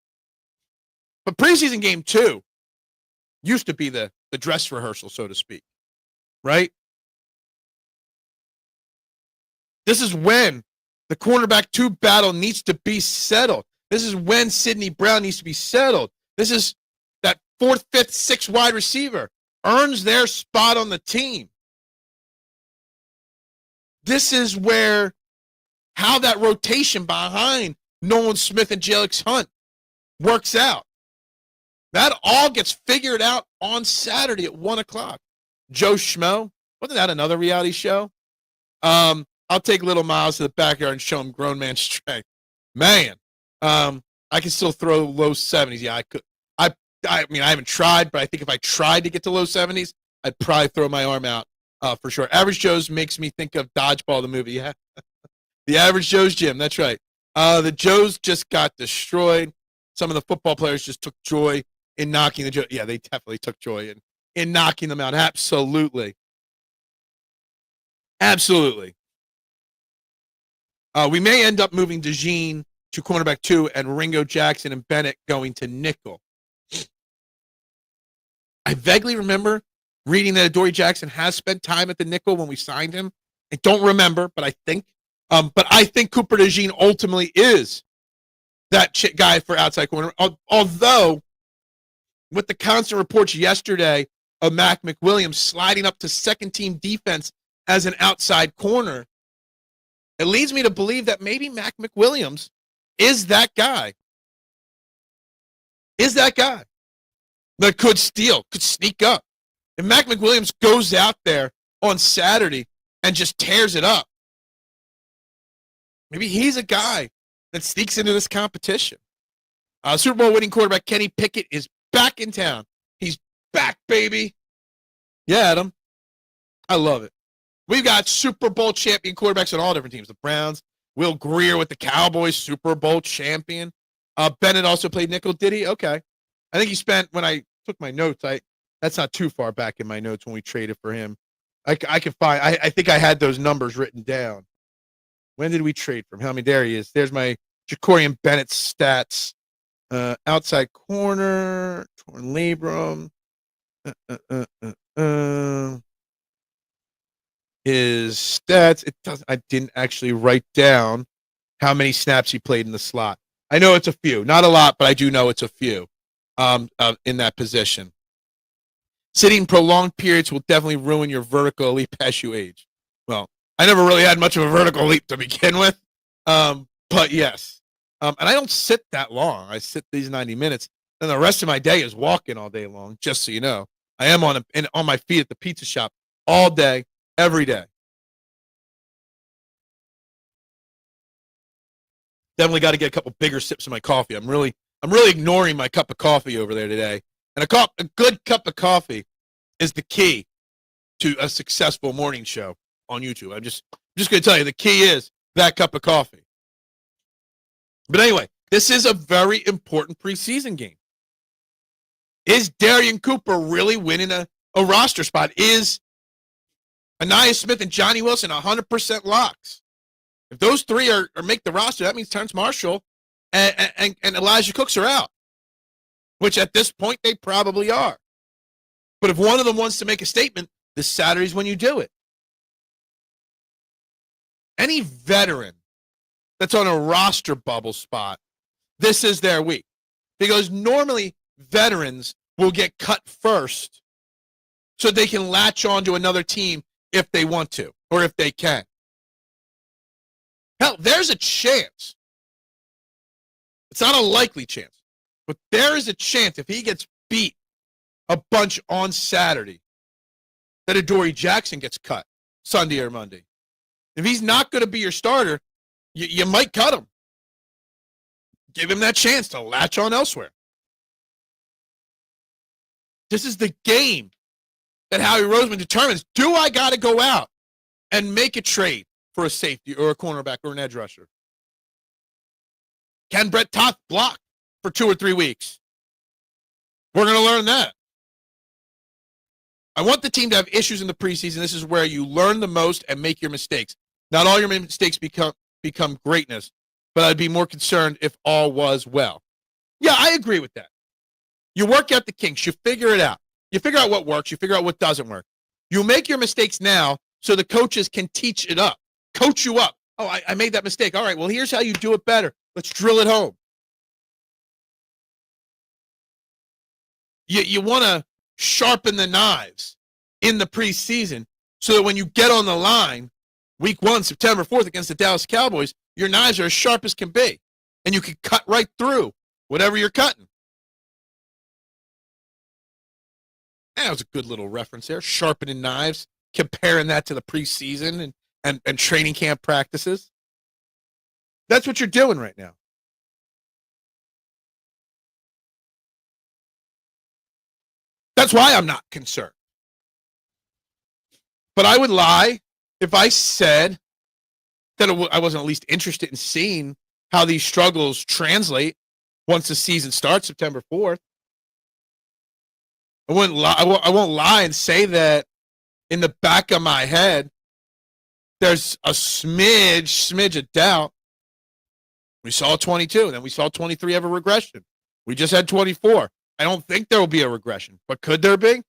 Speaker 1: but preseason game 2 used to be the dress rehearsal, so to speak, right? This is when the cornerback 2 battle needs to be settled. This is when Sidney Brown needs to be settled. This is that 4th, 5th, 6th wide receiver earns their spot on the team. This is where how that rotation behind Nolan Smith and Jalix Hunt works out. That all gets figured out on Saturday at 1 o'clock. Joe Schmo, wasn't that another reality show? I'll take little Miles to the backyard and show him grown man strength. Man, I can still throw low 70s. Yeah, I could. I mean, I haven't tried, but I think if I tried to get to low 70s, I'd probably throw my arm out for sure. Average Joe's makes me think of Dodgeball, the movie. Yeah, the Average Joe's gym. That's right. The Joes just got destroyed. Some of the football players just took joy in knocking the Joe. Yeah, they definitely took joy in knocking them out. Absolutely. Absolutely. We may end up moving Dejean to cornerback 2 and Ringo Jackson and Bennett going to nickel. I vaguely remember reading that Adoree Jackson has spent time at the nickel when we signed him. I don't remember, but I think. But I think Cooper Dejean ultimately is that guy for outside corner. Although, with the constant reports yesterday of Mac McWilliams sliding up to second-team defense as an outside corner, it leads me to believe that maybe Mac McWilliams is that guy. Is that guy that could steal, could sneak up. If Mac McWilliams goes out there on Saturday and just tears it up, maybe he's a guy that sneaks into this competition. Super Bowl winning quarterback Kenny Pickett is back in town. He's back, baby. Yeah, Adam. I love it. We've got Super Bowl champion quarterbacks on all different teams. The Browns, Will Greer with the Cowboys, Super Bowl champion. Bennett also played nickel. Did he? Okay. I think he spent, when I took my notes, that's not too far back in my notes when we traded for him. I can find, I think I had those numbers written down. When did we trade for him? How many? There he is. There's my Jacorian Bennett stats. Outside corner, torn labrum. His stats. I didn't actually write down how many snaps he played in the slot. I know it's a few, not a lot, but I do know it's a few. In that position. Sitting prolonged periods will definitely ruin your vertical leap as you age. Well, I never really had much of a vertical leap to begin with, but yes. And I don't sit that long. I sit these 90 minutes, and the rest of my day is walking all day long, just so you know. I am on my feet at the pizza shop all day, every day. Definitely got to get a couple bigger sips of my coffee. I'm really ignoring my cup of coffee over there today. And a good cup of coffee is the key to a successful morning show on YouTube. I'm just going to tell you, the key is that cup of coffee. But anyway, this is a very important preseason game. Is Darian Cooper really winning a roster spot? Is Anaya Smith and Johnny Wilson 100% locks? If those three are make the roster, that means Terrence Marshall and Elijah Cooks are out, which at this point they probably are. But if one of them wants to make a statement, this Saturday's when you do it. Any veteran that's on a roster bubble spot, this is their week. Because normally veterans will get cut first so they can latch on to another team if they want to or if they can. Hell, there's a chance. It's not a likely chance, but there is a chance if he gets beat a bunch on Saturday that Adoree Jackson gets cut Sunday or Monday. If he's not going to be your starter, you might cut him. Give him that chance to latch on elsewhere. This is the game that Howie Roseman determines. Do I got to go out and make a trade for a safety or a cornerback or an edge rusher? Can Brett Toth block for 2 or 3 weeks? We're going to learn that. I want the team to have issues in the preseason. This is where you learn the most and make your mistakes. Not all your mistakes become greatness, but I'd be more concerned if all was well. Yeah, I agree with that. You work out the kinks. You figure it out. You figure out what works. You figure out what doesn't work. You make your mistakes now so the coaches can coach you up. Oh, I made that mistake. All right, well, here's how you do it better. Let's drill it home. You want to sharpen the knives in the preseason so that when you get on the line, week 1, September 4th against the Dallas Cowboys, your knives are as sharp as can be, and you can cut right through whatever you're cutting. That was a good little reference there, sharpening knives, comparing that to the preseason and training camp practices. That's what you're doing right now. That's why I'm not concerned. But I would lie if I said that I wasn't at least interested in seeing how these struggles translate once the season starts September 4th. I won't lie and say that in the back of my head, there's a smidge of doubt. We saw 22, then we saw 23 have a regression. We just had 24. I don't think there will be a regression, but could there be?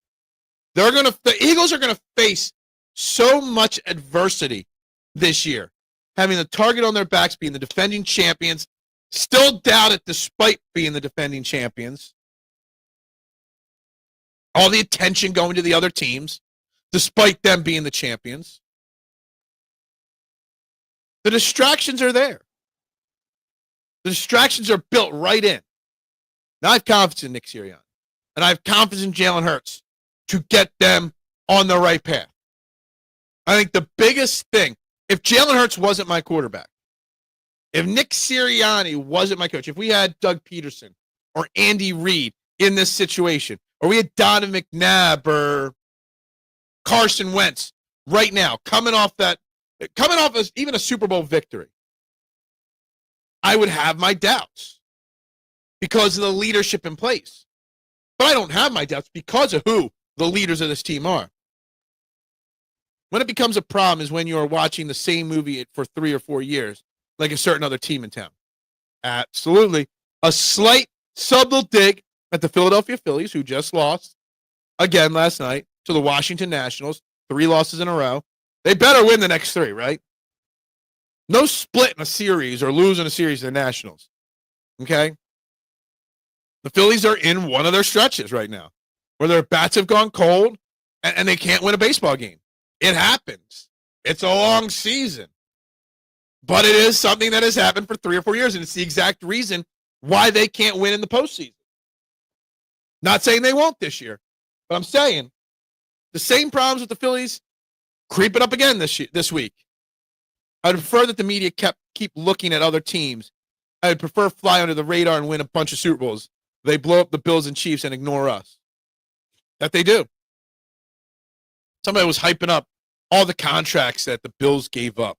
Speaker 1: The Eagles are going to face so much adversity this year, having the target on their backs, being the defending champions, still doubt it despite being the defending champions. All the attention going to the other teams, despite them being the champions. The distractions are there. The distractions are built right in. Now I have confidence in Nick Sirianni, and I have confidence in Jalen Hurts to get them on the right path. I think the biggest thing, if Jalen Hurts wasn't my quarterback, if Nick Sirianni wasn't my coach, if we had Doug Peterson or Andy Reid in this situation, or we had Donovan McNabb or Carson Wentz right now, coming off as even a Super Bowl victory, I would have my doubts because of the leadership in place. But I don't have my doubts because of who the leaders of this team are. When it becomes a problem is when you are watching the same movie for 3 or 4 years, like a certain other team in town. Absolutely. A slight, subtle dig at the Philadelphia Phillies, who just lost again last night to the Washington Nationals, 3 losses in a row. They better win the next 3, right? No split in a series or losing a series to the Nationals. Okay? The Phillies are in one of their stretches right now where their bats have gone cold and they can't win a baseball game. It happens. It's a long season. But it is something that has happened for 3 or 4 years, and it's the exact reason why they can't win in the postseason. Not saying they won't this year, but I'm saying the same problems with the Phillies creeping up again this week. I'd prefer that the media keep looking at other teams. I'd prefer fly under the radar and win a bunch of Super Bowls. They blow up the Bills and Chiefs and ignore us. That they do. Somebody was hyping up all the contracts that the Bills gave out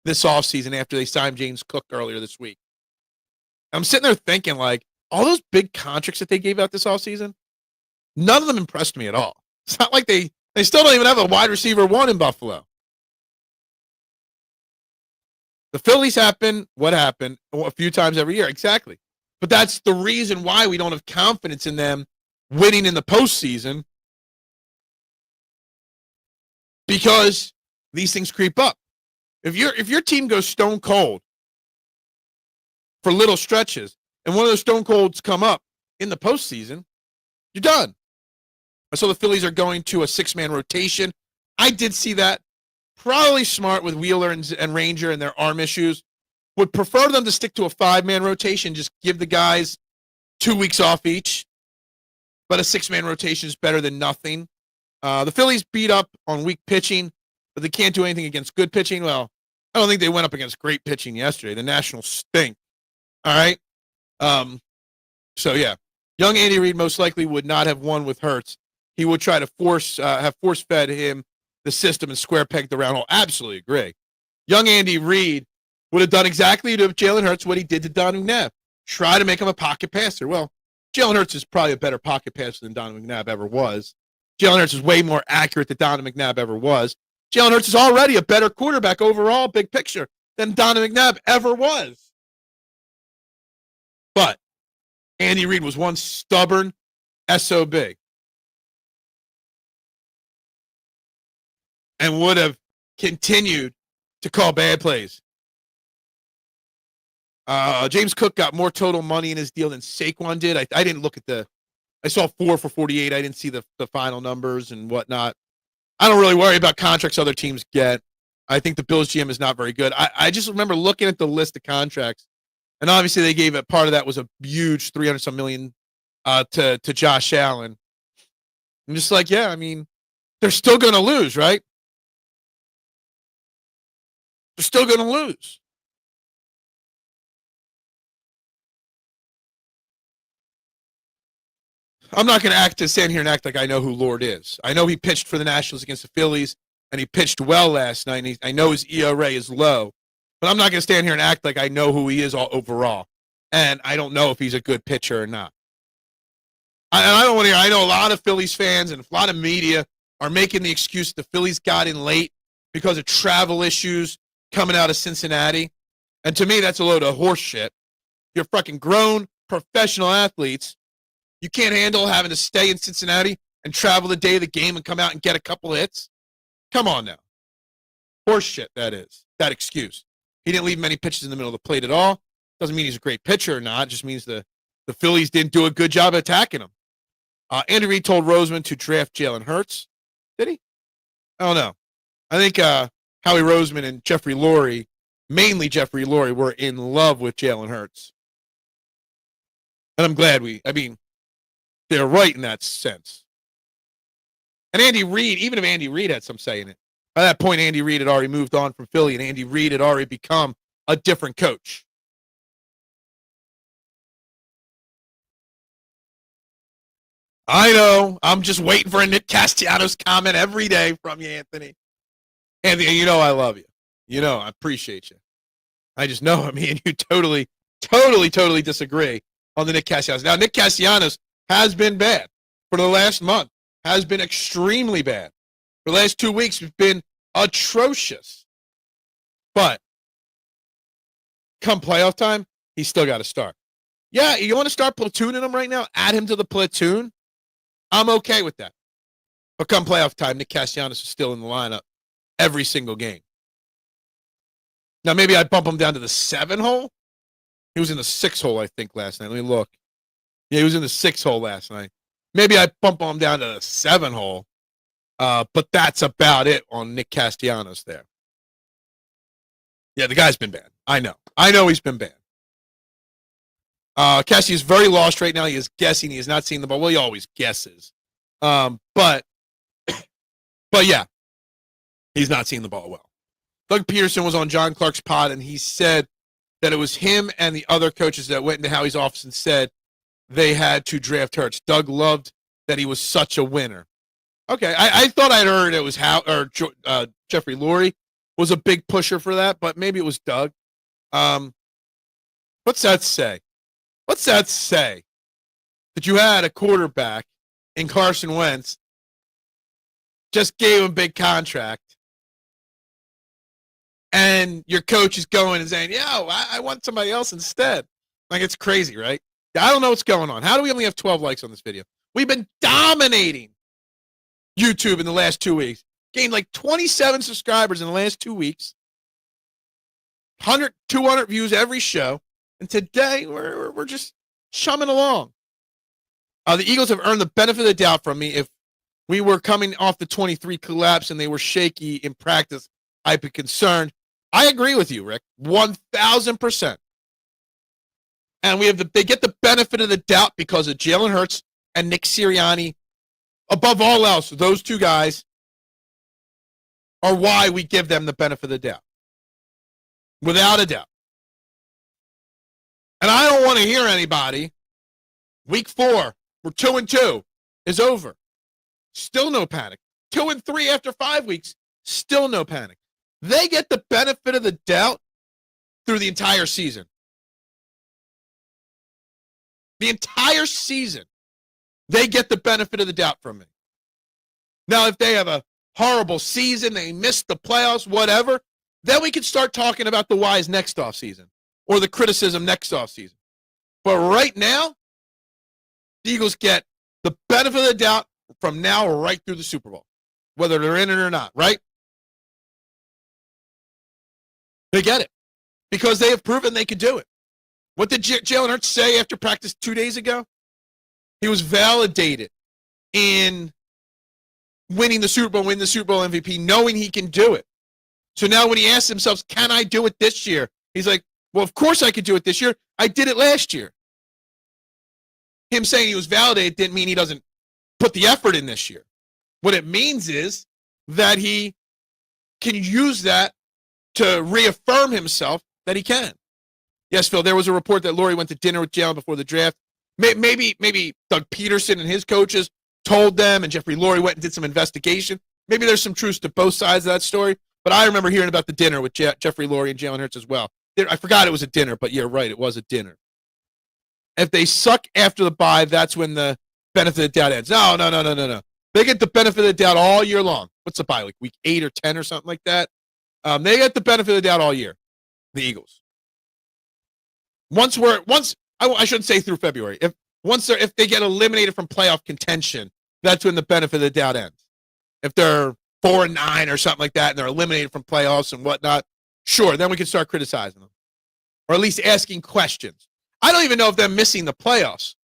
Speaker 1: this offseason after they signed James Cook earlier this week. I'm sitting there thinking, like, all those big contracts that they gave out this offseason, none of them impressed me at all. It's not like they still don't even have a wide receiver 1 in Buffalo. The Phillies happen what happened a few times every year. Exactly. But that's the reason why we don't have confidence in them winning in the postseason, because these things creep up. If your team goes stone cold for little stretches and one of those stone colds come up in the postseason, you're done. So the Phillies are going to a 6-man rotation. I did see that. Probably smart with Wheeler and Ranger and their arm issues. Would prefer them to stick to a 5-man rotation, just give the guys 2 weeks off each. But a 6-man rotation is better than nothing. The Phillies beat up on weak pitching, but they can't do anything against good pitching. Well, I don't think they went up against great pitching yesterday. The Nationals stink. All right. So yeah, young Andy Reid most likely would not have won with Hurts. He would try to have force fed him the system and square pegged the round hole. Absolutely agree. Young Andy Reid would have done exactly to Jalen Hurts what he did to Donovan McNabb. Try to make him a pocket passer. Well, Jalen Hurts is probably a better pocket passer than Donovan McNabb ever was. Jalen Hurts is way more accurate than Donovan McNabb ever was. Jalen Hurts is already a better quarterback overall, big picture, than Donovan McNabb ever was. But Andy Reid was one stubborn SOB and would have continued to call bad plays. James Cook got more total money in his deal than Saquon did. I didn't look at I saw 4 for 48. I didn't see the final numbers and whatnot. I don't really worry about contracts other teams get. I think the Bills GM is not very good. I just remember looking at the list of contracts, and obviously they gave it. Part of that was a huge $300-some million to Josh Allen. I'm just like, yeah, I mean, they're still going to lose, right? They're still going to lose. I'm not going to stand here and act like I know who Lord is. I know he pitched for the Nationals against the Phillies, and he pitched well last night. And I know his ERA is low, but I'm not going to stand here and act like I know who he is overall. And I don't know if he's a good pitcher or not. I don't want to. I know a lot of Phillies fans and a lot of media are making the excuse the Phillies got in late because of travel issues coming out of Cincinnati. And to me, that's a load of horse shit. You're fucking grown professional athletes. You can't handle having to stay in Cincinnati and travel the day of the game and come out and get a couple hits? Come on now. Horse shit, that is. That excuse. He didn't leave many pitches in the middle of the plate at all. Doesn't mean he's a great pitcher or not. It just means the Phillies didn't do a good job attacking him. Andy Reid told Roseman to draft Jalen Hurts. Did he? I don't know. I think Howie Roseman and Jeffrey Lurie, mainly Jeffrey Lurie, were in love with Jalen Hurts. And I'm glad they're right in that sense. And Andy Reid, even if Andy Reid had some say in it, by that point, Andy Reid had already moved on from Philly, and Andy Reid had already become a different coach. I know. I'm just waiting for a Nick Castellanos comment every day from you, Anthony. Anthony, you know I love you. You know I appreciate you. I just know me and you totally disagree on the Nick Castellanos. Now, Nick Castellanos has been bad for the last month, has been extremely bad. For the last 2 weeks, it's been atrocious. But come playoff time, he's still got to start. Yeah, you want to start platooning him right now? Add him to the platoon? I'm okay with that. But come playoff time, Nick Castellanos is still in the lineup every single game. Now, maybe I'd bump him down to the 7 hole. He was in the 6 hole, I think, last night. Let me look. Yeah, he was in the 6 hole last night. Maybe I'd bump him down to the 7 hole. But that's about it on Nick Castellanos there. Yeah, the guy's been bad. I know he's been bad. Cassie is very lost right now. He is guessing. He is not seeing the ball. Well, he always guesses. But yeah, he's not seeing the ball well. Doug Peterson was on John Clark's pod, and he said that it was him and the other coaches that went into Howie's office and said they had to draft Hurts. Doug loved that he was such a winner. Okay, I thought I'd heard it was Jeffrey Lurie was a big pusher for that, but maybe it was Doug. What's that say? What's that say? That you had a quarterback in Carson Wentz, just gave him a big contract, and your coach is going and saying, I want somebody else instead. Like, it's crazy, right? I don't know what's going on. How do we only have 12 likes on this video? We've been dominating YouTube in the last 2 weeks. Gained like 27 subscribers in the last 2 weeks. 100, 200 views every show. And today, we're just chumming along. The Eagles have earned the benefit of the doubt from me. If we were coming off the 23 collapse and they were shaky in practice, I'd be concerned. I agree with you, Rick, 1,000%. And they get the benefit of the doubt because of Jalen Hurts and Nick Sirianni. Above all else, those two guys are why we give them the benefit of the doubt. Without a doubt. And I don't want to hear anybody. Week 4, we're 2-2, is over. Still no panic. 2-3 after 5 weeks, still no panic. They get the benefit of the doubt through the entire season. The entire season, they get the benefit of the doubt from me. Now, if they have a horrible season, they miss the playoffs, whatever, then we can start talking about the whys next offseason or the criticism next offseason. But right now, the Eagles get the benefit of the doubt from now right through the Super Bowl, whether they're in it or not, right? They get it because they have proven they could do it. What did Jalen Hurts say after practice 2 days ago? He was validated in winning the Super Bowl MVP, knowing he can do it. So now when he asks himself, can I do it this year? He's like, well, of course I could do it this year. I did it last year. Him saying he was validated didn't mean he doesn't put the effort in this year. What it means is that he can use that to reaffirm himself that he can. Yes, Phil, there was a report that Laurie went to dinner with Jalen before the draft. Maybe Doug Peterson and his coaches told them, and Jeffrey Laurie went and did some investigation. Maybe there's some truth to both sides of that story. But I remember hearing about the dinner with Jeffrey Laurie and Jalen Hurts as well. I forgot it was a dinner, but you're right, it was a dinner. If they suck after the bye, that's when the benefit of the doubt ends. No. They get the benefit of the doubt all year long. What's the bye, like week 8 or 10 or something like that? They get the benefit of the doubt all year, the Eagles. I shouldn't say through February. If they get eliminated from playoff contention, that's when the benefit of the doubt ends. If they're 4-9 or something like that, and they're eliminated from playoffs and whatnot, sure, then we can start criticizing them, or at least asking questions. I don't even know if them missing the playoffs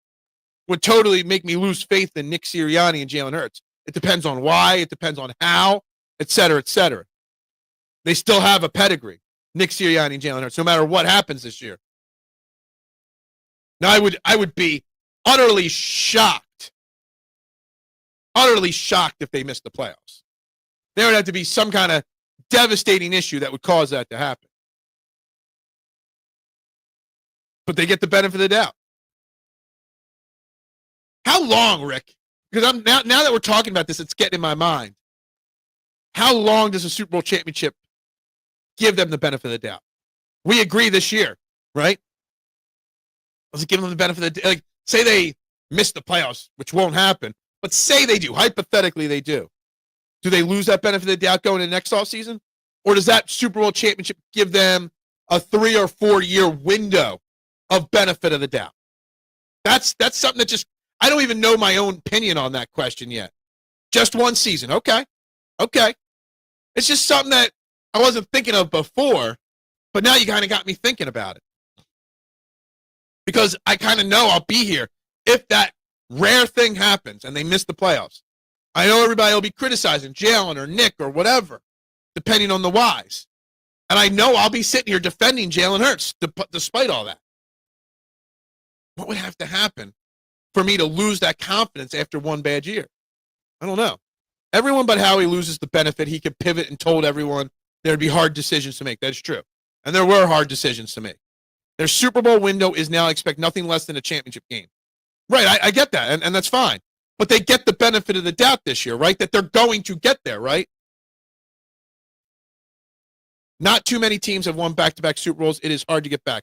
Speaker 1: would totally make me lose faith in Nick Sirianni and Jalen Hurts. It depends on why, it depends on how, et cetera, et cetera. They still have a pedigree, Nick Sirianni and Jalen Hurts, no matter what happens this year. Now, I would be utterly shocked if they missed the playoffs. There would have to be some kind of devastating issue that would cause that to happen. But they get the benefit of the doubt. How long, Rick? Because I'm now that we're talking about this, it's getting in my mind. How long does a Super Bowl championship give them the benefit of the doubt? We agree this year, right? Does it give them the benefit of the doubt? Like, say they miss the playoffs, which won't happen, but say they do. Hypothetically, they do. Do they lose that benefit of the doubt going into next offseason? Or does that Super Bowl championship give them a 3 or 4 year window of benefit of the doubt? That's something that just, I don't even know my own opinion on that question yet. Just one season. Okay. It's just something that I wasn't thinking of before, but now you kind of got me thinking about it. Because I kind of know I'll be here if that rare thing happens and they miss the playoffs. I know everybody will be criticizing Jalen or Nick or whatever, depending on the whys. And I know I'll be sitting here defending Jalen Hurts despite all that. What would have to happen for me to lose that confidence after one bad year? I don't know. Everyone but Howie loses the benefit. He could pivot and told everyone there'd be hard decisions to make. That's true. And there were hard decisions to make. Their Super Bowl window is now, expect nothing less than a championship game. Right, I get that, and that's fine. But they get the benefit of the doubt this year, right? That they're going to get there, right? Not too many teams have won back-to-back Super Bowls. It is hard to get back.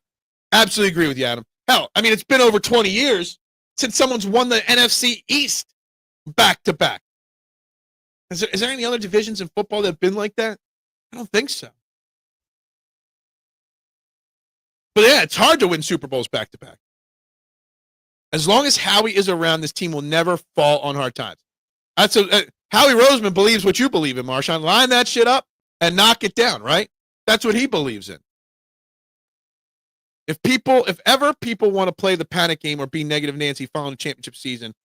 Speaker 1: Absolutely agree with you, Adam. Hell, I mean, it's been over 20 years since someone's won the NFC East back-to-back. Is there any other divisions in football that have been like that? I don't think so. But yeah, it's hard to win Super Bowls back-to-back. As long as Howie is around, this team will never fall on hard times. Howie Roseman believes what you believe in, Marshawn. Line that shit up and knock it down, right? That's what he believes in. If ever people want to play the panic game or be negative Nancy following the championship season,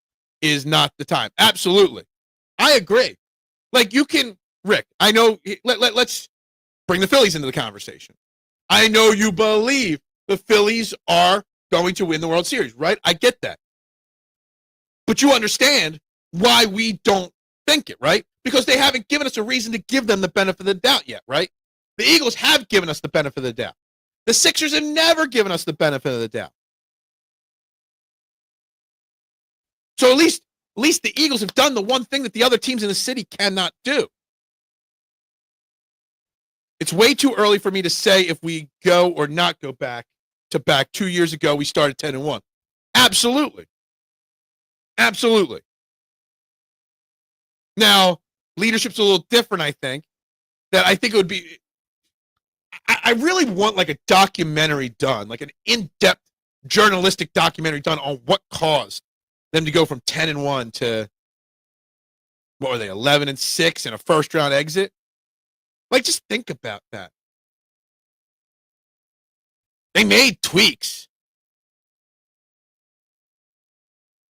Speaker 1: is not the time. Absolutely. I agree. Like, you can, Rick, I know, let's bring the Phillies into the conversation. I know you believe the Phillies are going to win the World Series, right? I get that. But you understand why we don't think it, right? Because they haven't given us a reason to give them the benefit of the doubt yet, right? The Eagles have given us the benefit of the doubt. The Sixers have never given us the benefit of the doubt. So at least the Eagles have done the one thing that the other teams in the city cannot do. It's way too early for me to say if we go or not go back to back. 2 years ago, we started 10-1. Absolutely. Absolutely. Now, leadership's a little different, I think. That I think it would be... I really want like a documentary done, like an in-depth journalistic documentary done on what caused them to go from 10-1 to, what were they, 11-6 and a first-round exit? Like, just think about that. They made tweaks.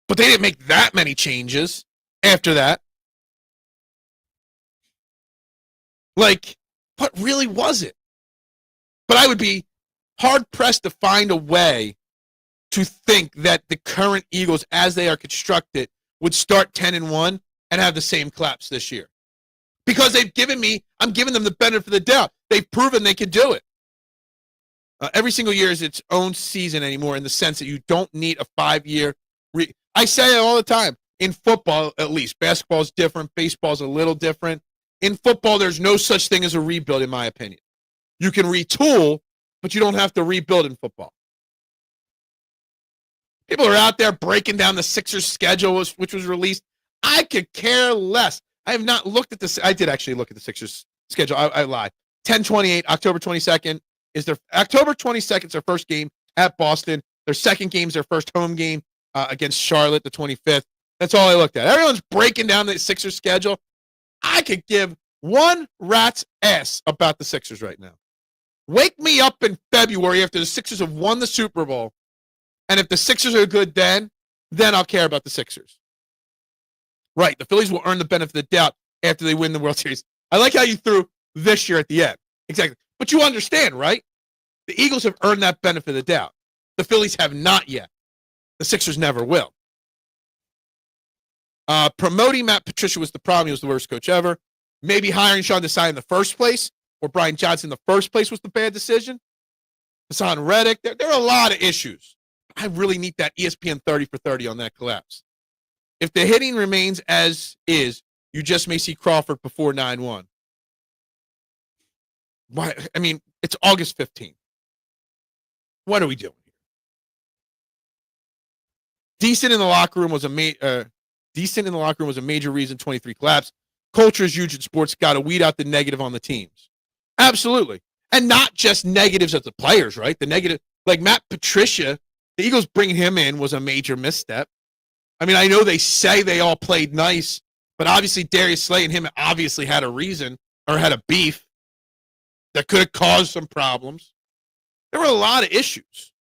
Speaker 1: But they didn't make that many changes after that. Like, what really was it? But I would be hard-pressed to find a way to think that the current Eagles, as they are constructed, would start 10-1 and have the same collapse this year. Because I'm giving them the benefit of the doubt. They've proven they can do it. Every single year is its own season anymore in the sense that you don't need a 5-year. I say it all the time. In football, at least. Basketball is different. Baseball is a little different. In football, there's no such thing as a rebuild, in my opinion. You can retool, but you don't have to rebuild in football. People are out there breaking down the Sixers schedule, which was released. I could care less. I have not looked at this. I did actually look at the Sixers schedule. I lied. 10/28, October 22nd October 22nd is their first game at Boston. Their second game is their first home game against Charlotte, the 25th. That's all I looked at. Everyone's breaking down the Sixers schedule. I could give one rat's ass about the Sixers right now. Wake me up in February after the Sixers have won the Super Bowl, and if the Sixers are good then I'll care about the Sixers. Right, the Phillies will earn the benefit of the doubt after they win the World Series. I like how you threw this year at the end. Exactly. But you understand, right? The Eagles have earned that benefit of the doubt. The Phillies have not yet. The Sixers never will. Promoting Matt Patricia was the problem. He was the worst coach ever. Maybe hiring Sean Desai in the first place, or Brian Johnson in the first place, was the bad decision. Hassan Reddick. There are a lot of issues. I really need that ESPN 30 for 30 on that collapse. If the hitting remains as is, you just may see Crawford before 9-1. Why? I mean, it's August 15th. What are we doing here? Decent in the locker room was a major reason 23 collapsed. Culture is huge in sports. Got to weed out the negative on the teams. Absolutely. And not just negatives of the players, right? The negative, like Matt Patricia, the Eagles bringing him in was a major misstep. I mean, I know they say they all played nice, but obviously Darius Slay and him obviously had a reason or had a beef that could have caused some problems. There were a lot of issues.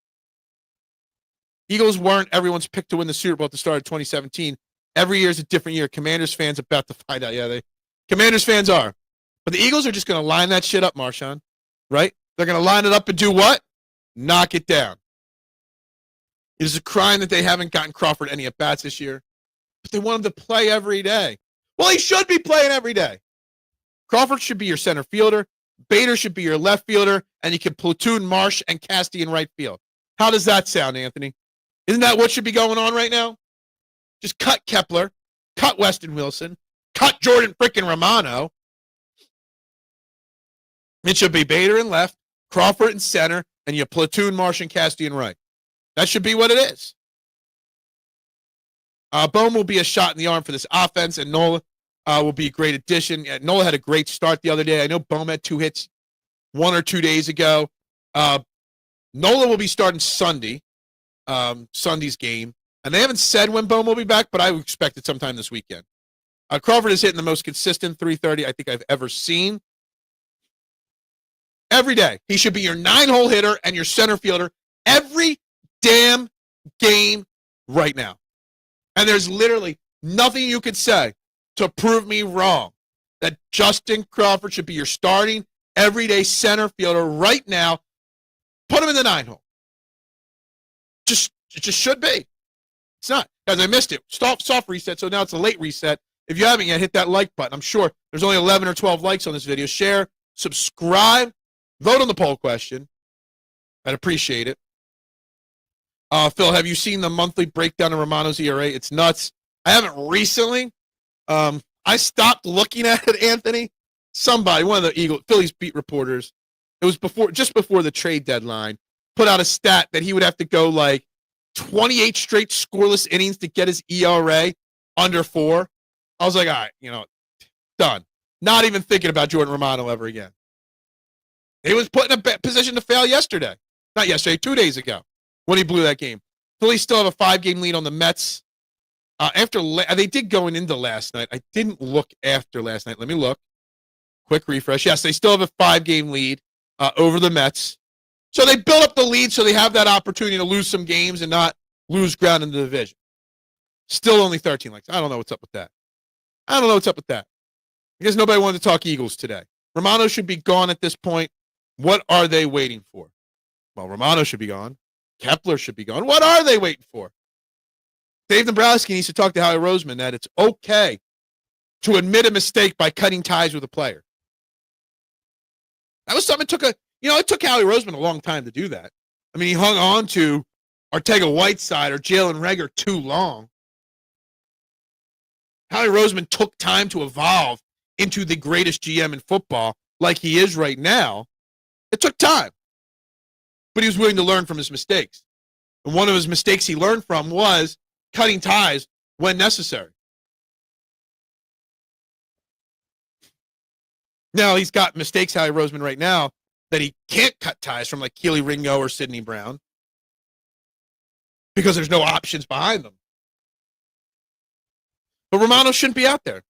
Speaker 1: Eagles weren't everyone's pick to win the Super Bowl at the start of 2017. Every year is a different year. Commanders fans about to find out. Yeah, Commanders fans are. But the Eagles are just going to line that shit up, Marshawn. Right? They're going to line it up and do what? Knock it down. It is a crime that they haven't gotten Crawford any at-bats this year. But they want him to play every day. Well, he should be playing every day. Crawford should be your center fielder. Bader should be your left fielder. And you can platoon Marsh and Casti in right field. How does that sound, Anthony? Isn't that what should be going on right now? Just cut Kepler, cut Weston Wilson, cut Jordan freaking Romano. It should be Bader in left, Crawford in center, and you platoon Marsh and Casti in right. That should be what it is. Bohm will be a shot in the arm for this offense, and Nola will be a great addition. Nola had a great start the other day. I know Bohm had 2 hits 1 or 2 days ago. Nola will be starting Sunday, Sunday's game. And they haven't said when Bohm will be back, but I would expect it sometime this weekend. Crawford is hitting the most consistent 330 I think I've ever seen. Every day. He should be your 9-hole hitter and your center fielder every damn game right now. And there's literally nothing you could say to prove me wrong that Justin Crawford should be your starting everyday center fielder right now. Put him in the 9-hole. It just should be. It's not. Guys, I missed it. Soft reset, so now it's a late reset. If you haven't yet, hit that like button. I'm sure there's only 11 or 12 likes on this video. Share, subscribe, vote on the poll question. I'd appreciate it. Phil, have you seen the monthly breakdown of Romano's ERA? It's nuts. I haven't recently. I stopped looking at it, Anthony. Somebody, one of the Phillies beat reporters, it was just before the trade deadline, put out a stat that he would have to go like 28 straight scoreless innings to get his ERA under 4. I was like, all right, done. Not even thinking about Jordan Romano ever again. He was put in a position to fail yesterday. Not yesterday, 2 days ago when he blew that game. Phillies still have a 5-game lead on the Mets. They did going into last night. I didn't look after last night. Let me look. Quick refresh. Yes, they still have a 5-game lead over the Mets. So they built up the lead so they have that opportunity to lose some games and not lose ground in the division. Still only 13 likes. I don't know what's up with that. I guess nobody wanted to talk Eagles today. Romano should be gone at this point. What are they waiting for? Well, Romano should be gone. Kepler should be gone. What are they waiting for? Dave Dombrowski needs to talk to Howie Roseman that it's okay to admit a mistake by cutting ties with a player. That was something it took Howie Roseman a long time to do that. I mean, he hung on to Ortega-Whiteside or Jalen Reagor too long. Howie Roseman took time to evolve into the greatest GM in football like he is right now. It took time. But he was willing to learn from his mistakes. And one of his mistakes he learned from was cutting ties when necessary. Now, he's got mistakes, Howie Roseman, right now, that he can't cut ties from like Keely Ringo or Sidney Brown because there's no options behind them. But Romano shouldn't be out there.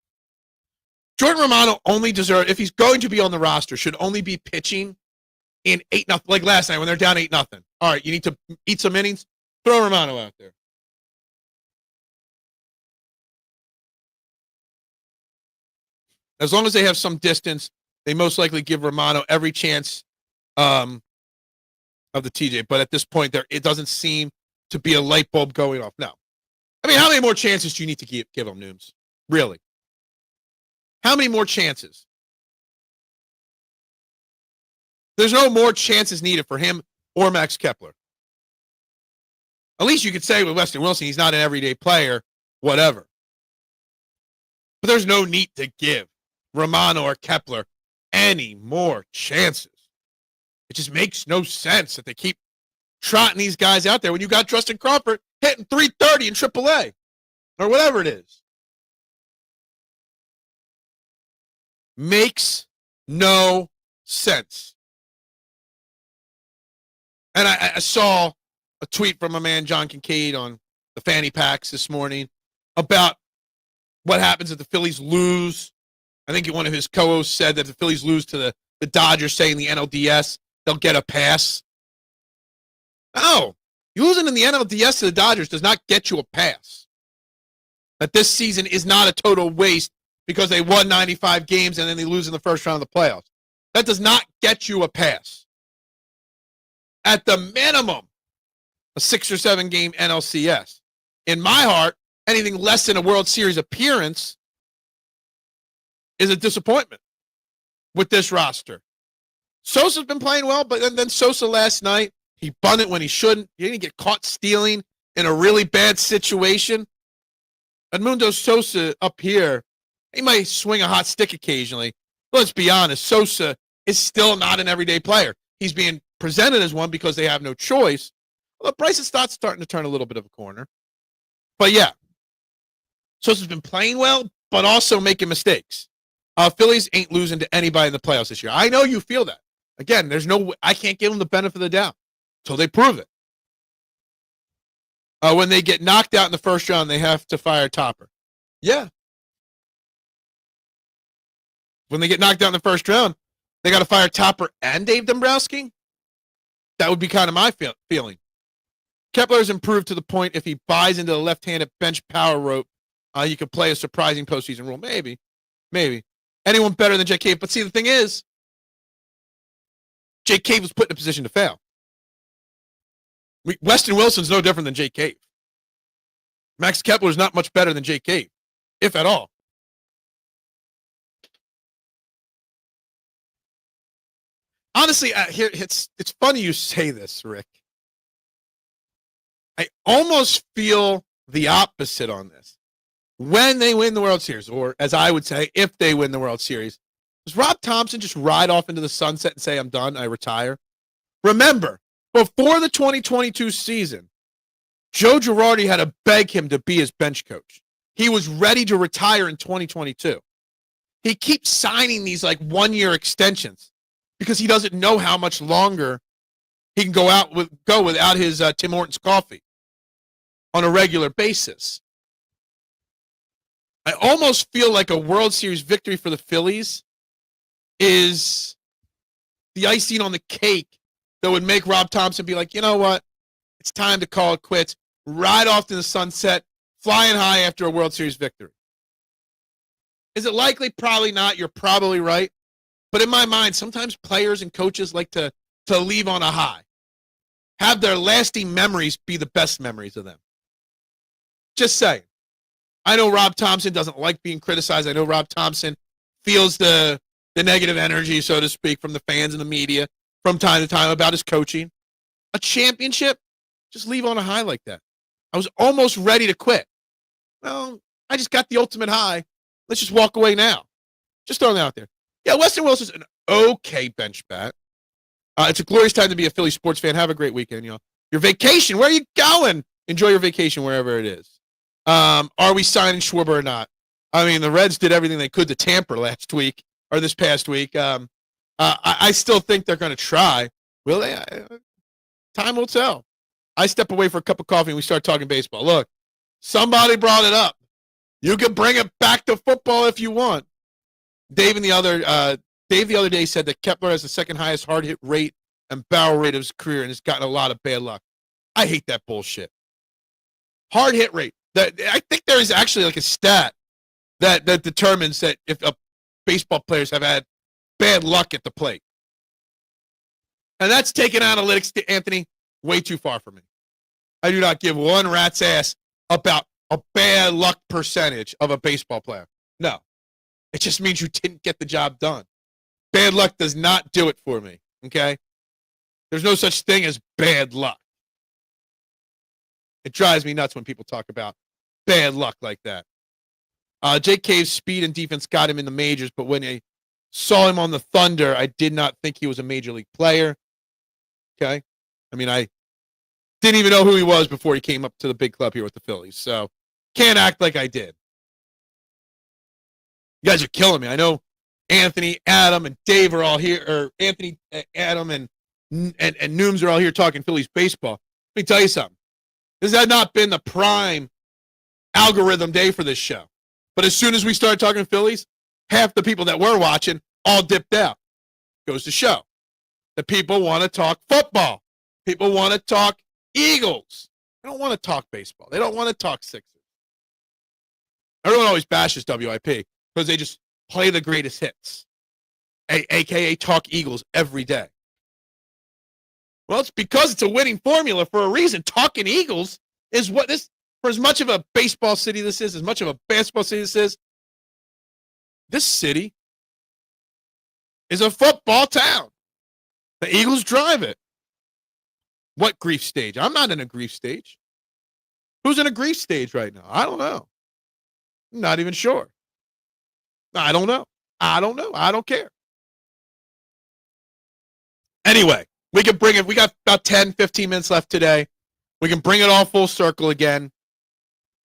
Speaker 1: Jordan Romano only deserves, if he's going to be on the roster, should only be pitching in 8-0, like last night when they're down 8-0. All right, you need to eat some innings, throw Romano out there. As long as they have some distance, they most likely give Romano every chance of the TJ. But at this point, it doesn't seem to be a light bulb going off. No. I mean, how many more chances do you need to give him, Nooms? Really? How many more chances? There's no more chances needed for him or Max Kepler. At least you could say with Weston Wilson, he's not an everyday player, whatever. But there's no need to give Romano or Kepler any more chances. It just makes no sense that they keep trotting these guys out there when you got Justin Crawford hitting 330 in AAA or whatever it is. Makes no sense. And I saw a tweet from my man John Kincaid on the Fanny Packs this morning about what happens if the Phillies lose. I think one of his co-hosts said that if the Phillies lose to the Dodgers, say in the NLDS, they'll get a pass. No, losing in the NLDS to the Dodgers does not get you a pass. That this season is not a total waste because they won 95 games and then they lose in the first round of the playoffs. That does not get you a pass. At the minimum, a 6 or 7 game NLCS. In my heart, anything less than a World Series appearance is a disappointment with this roster. Sosa's been playing well, but then Sosa last night, he bunted when he shouldn't. He didn't get caught stealing in a really bad situation. Edmundo Sosa up here, he might swing a hot stick occasionally. But let's be honest, Sosa is still not an everyday player. He's being presented as one because they have no choice. Well, Bryce's starting to turn a little bit of a corner. But yeah, Sosa's been playing well, but also making mistakes. Phillies ain't losing to anybody in the playoffs this year. I know you feel that. Again, I can't give them the benefit of the doubt until they prove it. When they get knocked out in the first round, they have to fire Topper. Yeah. When they get knocked out in the first round, they got to fire Topper and Dave Dombrowski? That would be kind of my feeling. Kepler has improved to the point if he buys into the left-handed bench power rope, he could play a surprising postseason role. Maybe. Anyone better than Jake Cave. But see, the thing is, Jake Cave was put in a position to fail. Weston Wilson's no different than Jake Cave. Max Kepler is not much better than Jake Cave, if at all. Honestly, here it's funny you say this, Rick. I almost feel the opposite on this. When they win the World Series, or as I would say, if they win the World Series, does Rob Thompson just ride off into the sunset and say, I'm done, I retire? Remember, before the 2022 season, Joe Girardi had to beg him to be his bench coach. He was ready to retire in 2022. He keeps signing these like one-year extensions because he doesn't know how much longer he can go without his Tim Hortons coffee on a regular basis. I almost feel like a World Series victory for the Phillies is the icing on the cake that would make Rob Thompson be like, you know what? It's time to call it quits. Ride off to the sunset, flying high after a World Series victory. Is it likely? Probably not. You're probably right. But in my mind, sometimes players and coaches like to leave on a high. Have their lasting memories be the best memories of them. Just saying. I know Rob Thompson doesn't like being criticized. I know Rob Thompson feels the negative energy, so to speak, from the fans and the media from time to time about his coaching. A championship, just leave on a high like that. I was almost ready to quit. Well, I just got the ultimate high. Let's just walk away now. Just throwing it out there. Yeah, Weston Wilson's an okay bench bat. It's a glorious time to be a Philly sports fan. Have a great weekend, y'all. Your vacation, where are you going? Enjoy your vacation wherever it is. Are we signing Schwarber or not? I mean, the Reds did everything they could to tamper last week or this past week. I still think they're going to try. Will they? Time will tell. I step away for a cup of coffee and we start talking baseball. Look, somebody brought it up. You can bring it back to football if you want. Dave the other day said that Kepler has the second highest hard hit rate and barrel rate of his career and has gotten a lot of bad luck. I hate that bullshit. Hard hit rate. I think there is actually like a stat that determines that if baseball players have had bad luck at the plate. And that's taking analytics, to Anthony, way too far for me. I do not give one rat's ass about a bad luck percentage of a baseball player. No. It just means you didn't get the job done. Bad luck does not do it for me, okay? There's no such thing as bad luck. It drives me nuts when people talk about bad luck like that. Jake Cave's speed and defense got him in the majors, but when I saw him on the Thunder, I did not think he was a major league player. Okay? I mean, I didn't even know who he was before he came up to the big club here with the Phillies. So, can't act like I did. You guys are killing me. I know Anthony, Adam, and Dave are all here, or Anthony, Adam, and Nooms are all here talking Phillies baseball. Let me tell you something. This has not been the prime algorithm day for this show. But as soon as we started talking Phillies, half the people that were watching all dipped out. Goes to show that people want to talk football. People want to talk Eagles. They don't want to talk baseball. They don't want to talk Sixers. Everyone always bashes WIP because they just play the greatest hits, a.k.a. talk Eagles every day. Well, it's because it's a winning formula for a reason. Talking Eagles is what this, for as much of a baseball city this is, as much of a basketball city this is, this city is a football town. The Eagles drive it. What grief stage? I'm not in a grief stage. Who's in a grief stage right now? I don't know. I'm not even sure. I don't know. I don't care. Anyway, we can bring it. We got about 10, 15 minutes left today. We can bring it all full circle again.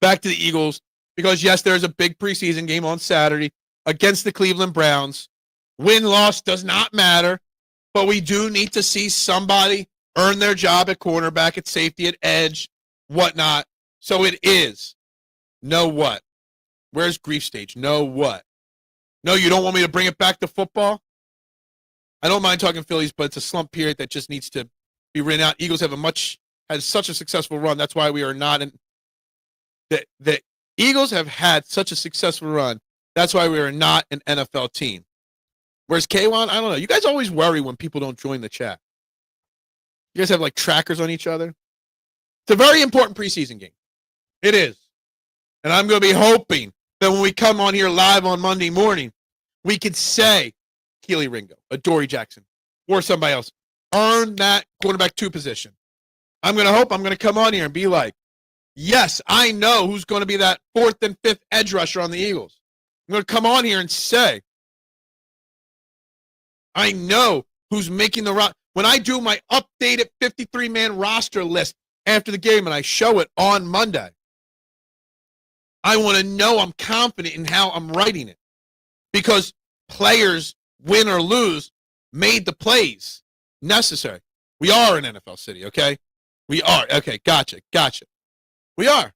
Speaker 1: Back to the Eagles. Because, yes, there's a big preseason game on Saturday against the Cleveland Browns. Win-loss does not matter. But we do need to see somebody earn their job at cornerback, at safety, at edge, whatnot. So it is. Know what? Where's grief stage? Know what? No, you don't want me to bring it back to football? I don't mind talking Phillies, but it's a slump period that just needs to be written out. Eagles have had such a successful run. That's why we are not in the Eagles have had such a successful run. That's why we are not an NFL team. Whereas K1, I don't know. You guys always worry when people don't join the chat. You guys have like trackers on each other. It's a very important preseason game. It is. And I'm going to be hoping that when we come on here live on Monday morning, we could say Keely Ringo, Adoree Jackson. or somebody else. Earn that quarterback 2 position. I'm going to come on here and be like, yes, I know who's going to be that 4th and 5th edge rusher on the Eagles. I'm going to come on here and say, I know who's making the roster. When I do my updated 53-man roster list after the game and I show it on Monday, I want to know I'm confident in how I'm writing it. Because players, win or lose, made the plays necessary. We are an NFL city, okay? We are. Okay, gotcha. We are.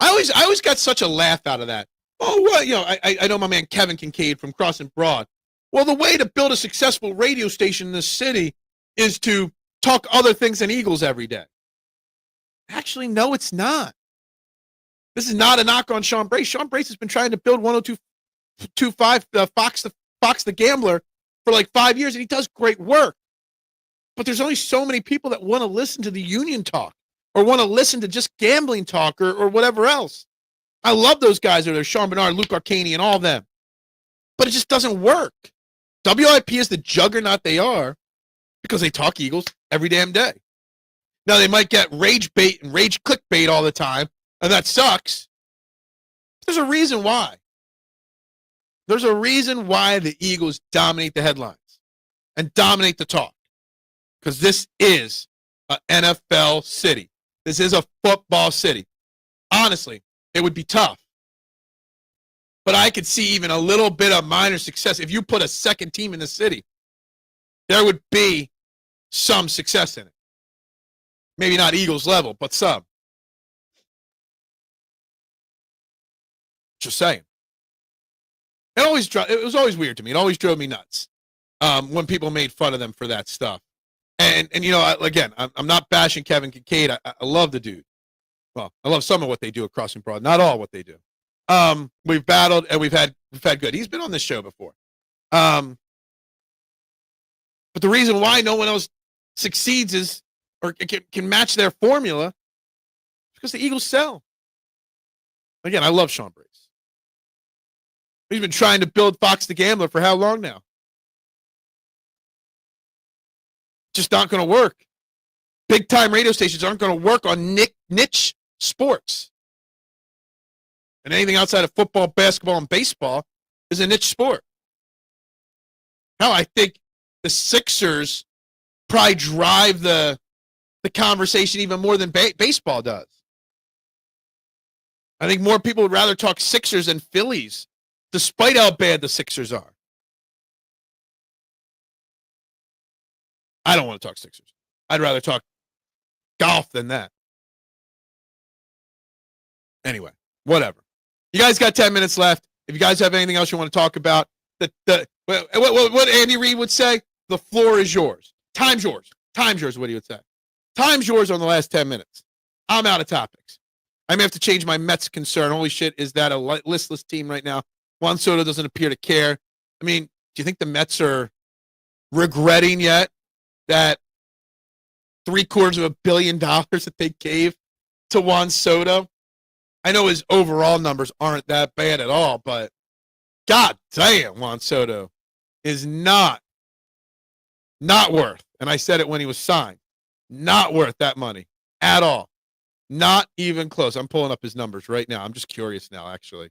Speaker 1: I always got such a laugh out of that. Oh, what? You know, I know my man Kevin Kincaid from Crossing Broad. Well, the way to build a successful radio station in this city is to talk other things than Eagles every day. Actually, no, it's not. This is not a knock on Sean Bryce. Sean Bryce has been trying to build 102.5 Fox the Gambler for like 5 years, and he does great work. But there's only so many people that want to listen to the union talk or want to listen to just gambling talk or whatever else. I love those guys. There's Sean Bernard, Luke Arcani, and all of them. But it just doesn't work. WIP is the juggernaut they are because they talk Eagles every damn day. Now, they might get rage bait and rage clickbait all the time, and that sucks. There's a reason why. There's a reason why the Eagles dominate the headlines and dominate the talk. Because this is an NFL city. This is a football city. Honestly, it would be tough. But I could see even a little bit of minor success. If you put a second team in the city, there would be some success in it. Maybe not Eagles level, but some. Just saying. It was always weird to me. It always drove me nuts when people made fun of them for that stuff. And you know, again, I'm not bashing Kevin Kincaid. I love the dude. Well, I love some of what they do at Crossing Broad, not all what they do. We've battled and we've had good. He's been on this show before. But the reason why no one else succeeds is or can match their formula is because the Eagles sell. Again, I love Sean Bryce. He's been trying to build Fox the Gambler for how long now? Just not going to work. Big time radio stations aren't going to work on niche sports. And anything outside of football, basketball, and baseball is a niche sport. Now, I think the Sixers probably drive the conversation even more than baseball does. I think more people would rather talk Sixers than Phillies, despite how bad the Sixers are. I don't want to talk Sixers. I'd rather talk golf than that. Anyway, whatever. You guys got 10 minutes left. If you guys have anything else you want to talk about, what Andy Reid would say, the floor is yours. Time's yours. Time's yours, what he would say. Time's yours on the last 10 minutes. I'm out of topics. I may have to change my Mets concern. Holy shit, is that a listless team right now? Juan Soto doesn't appear to care. I mean, do you think the Mets are regretting yet that $750 million that they gave to Juan Soto? I know his overall numbers aren't that bad at all, but god damn, Juan Soto is not worth, and I said it when he was signed, not worth that money at all. Not even close. I'm pulling up his numbers right now. I'm just curious now, actually.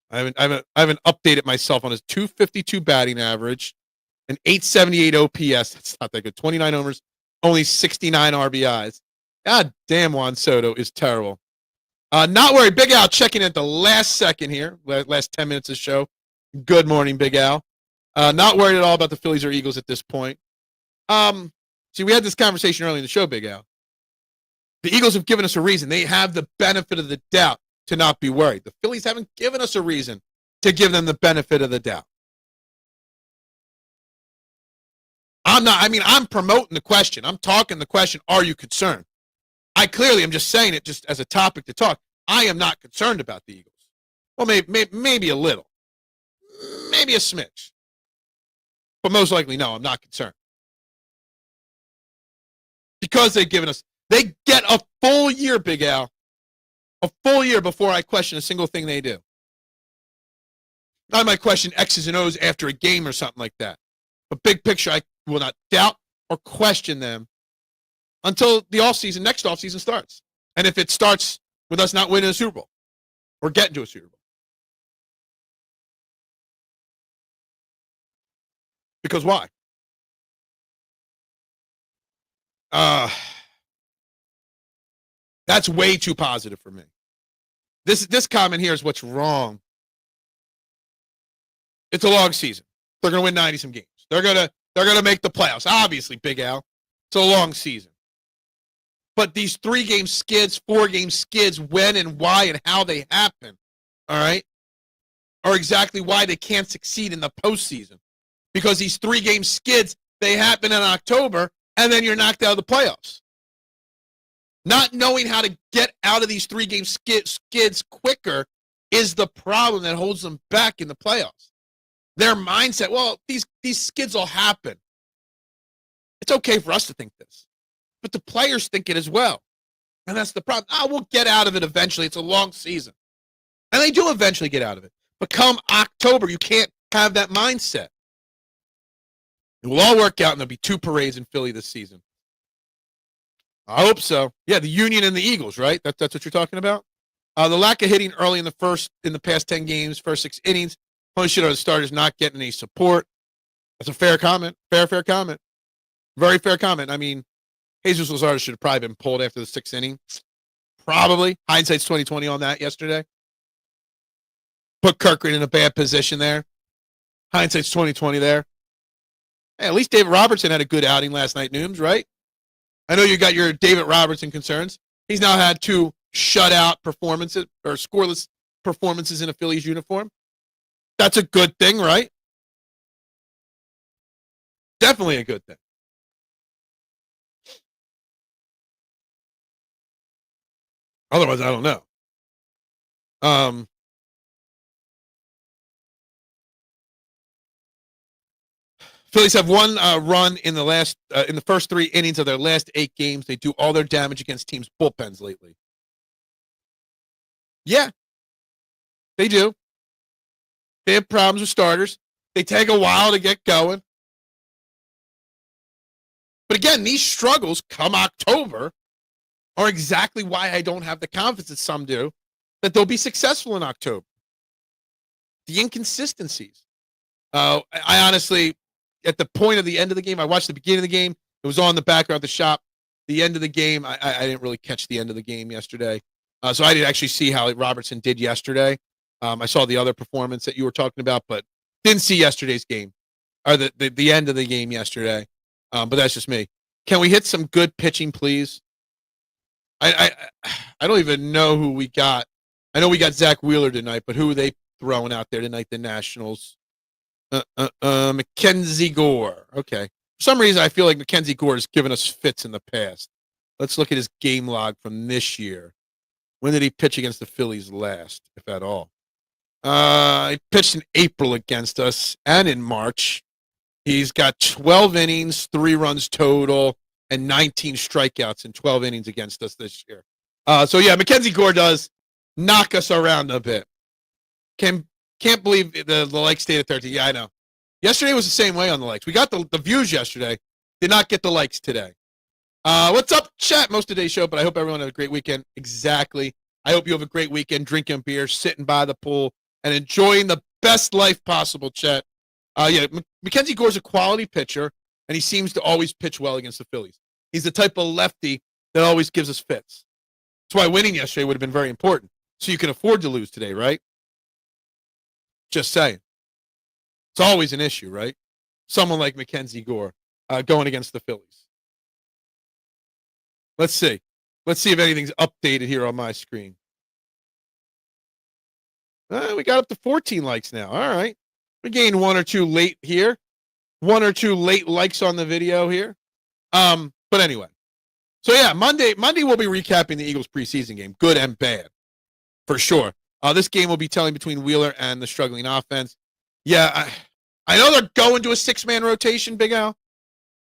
Speaker 1: I haven't updated myself on his 252 batting average, an 878 OPS. That's not that good. 29 homers, only 69 RBIs. God damn, Juan Soto is terrible. Not worried. Big Al checking in at the last second here. Last 10 minutes of the show. Good morning, Big Al. Not worried at all about the Phillies or Eagles at this point. See, we had this conversation early in the show, Big Al. The Eagles have given us a reason. They have the benefit of the doubt to not be worried. The Phillies haven't given us a reason to give them the benefit of the doubt. I'm promoting the question. I'm talking the question, are you concerned? I clearly am just saying it just as a topic to talk. I am not concerned about the Eagles. Well, maybe a little. Maybe a smidge. But most likely, no, I'm not concerned. Because they've given us, they get a full year, Big Al. A full year before I question a single thing they do. I might question X's and O's after a game or something like that. But big picture, doubt or question them until the next offseason starts. And if it starts with us not winning a Super Bowl or getting to a Super Bowl. Because why? That's way too positive for me. This comment here is what's wrong. It's a long season. They're going to win 90-some games. They're gonna make the playoffs. Obviously, Big Al. It's a long season. But these 3-game skids, 4-game skids, when and why and how they happen, all right, are exactly why they can't succeed in the postseason. Because these 3-game skids, they happen in October, and then you're knocked out of the playoffs. Not knowing how to get out of these 3-game skids quicker is the problem that holds them back in the playoffs. Their mindset, well, these skids will happen. It's okay for us to think this, but the players think it as well. And that's the problem. We'll get out of it eventually. It's a long season. And they do eventually get out of it. But come October, you can't have that mindset. It will all work out, and there'll be 2 parades in Philly this season. I hope so. Yeah, the Union and the Eagles, right? That's what you're talking about? The lack of hitting early in the past 10 games, first 6 innings, only shit on the starters not getting any support. That's a fair comment. Fair comment. Very fair comment. I mean, Jesus Luzardo should have probably been pulled after the 6th inning. Probably. Hindsight's 20/20 on that yesterday. Put Kirkland in a bad position there. Hindsight's 20/20 there. Hey, at least David Robertson had a good outing last night, Nooms, right? I know you got your David Robertson concerns. He's now had 2 shutout performances or scoreless performances in a Phillies uniform. That's a good thing, right? Definitely a good thing. Otherwise, I don't know. Phillies have one run in the first 3 innings of their last 8 games. They do all their damage against teams' bullpens lately. Yeah, they do. They have problems with starters. They take a while to get going. But again, these struggles come October are exactly why I don't have the confidence that some do that they'll be successful in October. The inconsistencies. I honestly, at the point of the end of the game, I watched the beginning of the game. It was on the background of the shop. The end of the game, I didn't really catch the end of the game yesterday. So I didn't actually see how Robertson did yesterday. I saw the other performance that you were talking about, but didn't see yesterday's game or the end of the game yesterday. But that's just me. Can we hit some good pitching, please? I don't even know who we got. I know we got Zach Wheeler tonight, but who are they throwing out there tonight? The Nationals. Mackenzie Gore. Okay. For some reason, I feel like Mackenzie Gore has given us fits in the past. Let's look at his game log from this year. When did he pitch against the Phillies last, if at all? He pitched in April against us and in March. He's got 12 innings, 3 runs total, and 19 strikeouts in 12 innings against us this year. So, yeah, Mackenzie Gore does knock us around a bit. Can't believe the likes stayed at 13. Yeah, I know. Yesterday was the same way on the likes. We got the views yesterday. Did not get the likes today. What's up, chat? Most of today's show, but I hope everyone had a great weekend. Exactly. I hope you have a great weekend drinking beer, sitting by the pool, and enjoying the best life possible, chat. Yeah, Mackenzie Gore's a quality pitcher, and he seems to always pitch well against the Phillies. He's the type of lefty that always gives us fits. That's why winning yesterday would have been very important. So you can afford to lose today, right? Just saying. It's always an issue, right? Someone like Mackenzie Gore going against the Phillies. Let's see. Let's see if anything's updated here on my screen. We got up to 14 likes now. All right. We gained 1 or 2 late here. 1 or 2 late likes on the video here. But anyway. So, yeah, Monday we'll be recapping the Eagles preseason game, good and bad, for sure. This game will be telling between Wheeler and the struggling offense. Yeah, I know they're going to a 6-man rotation, Big Al,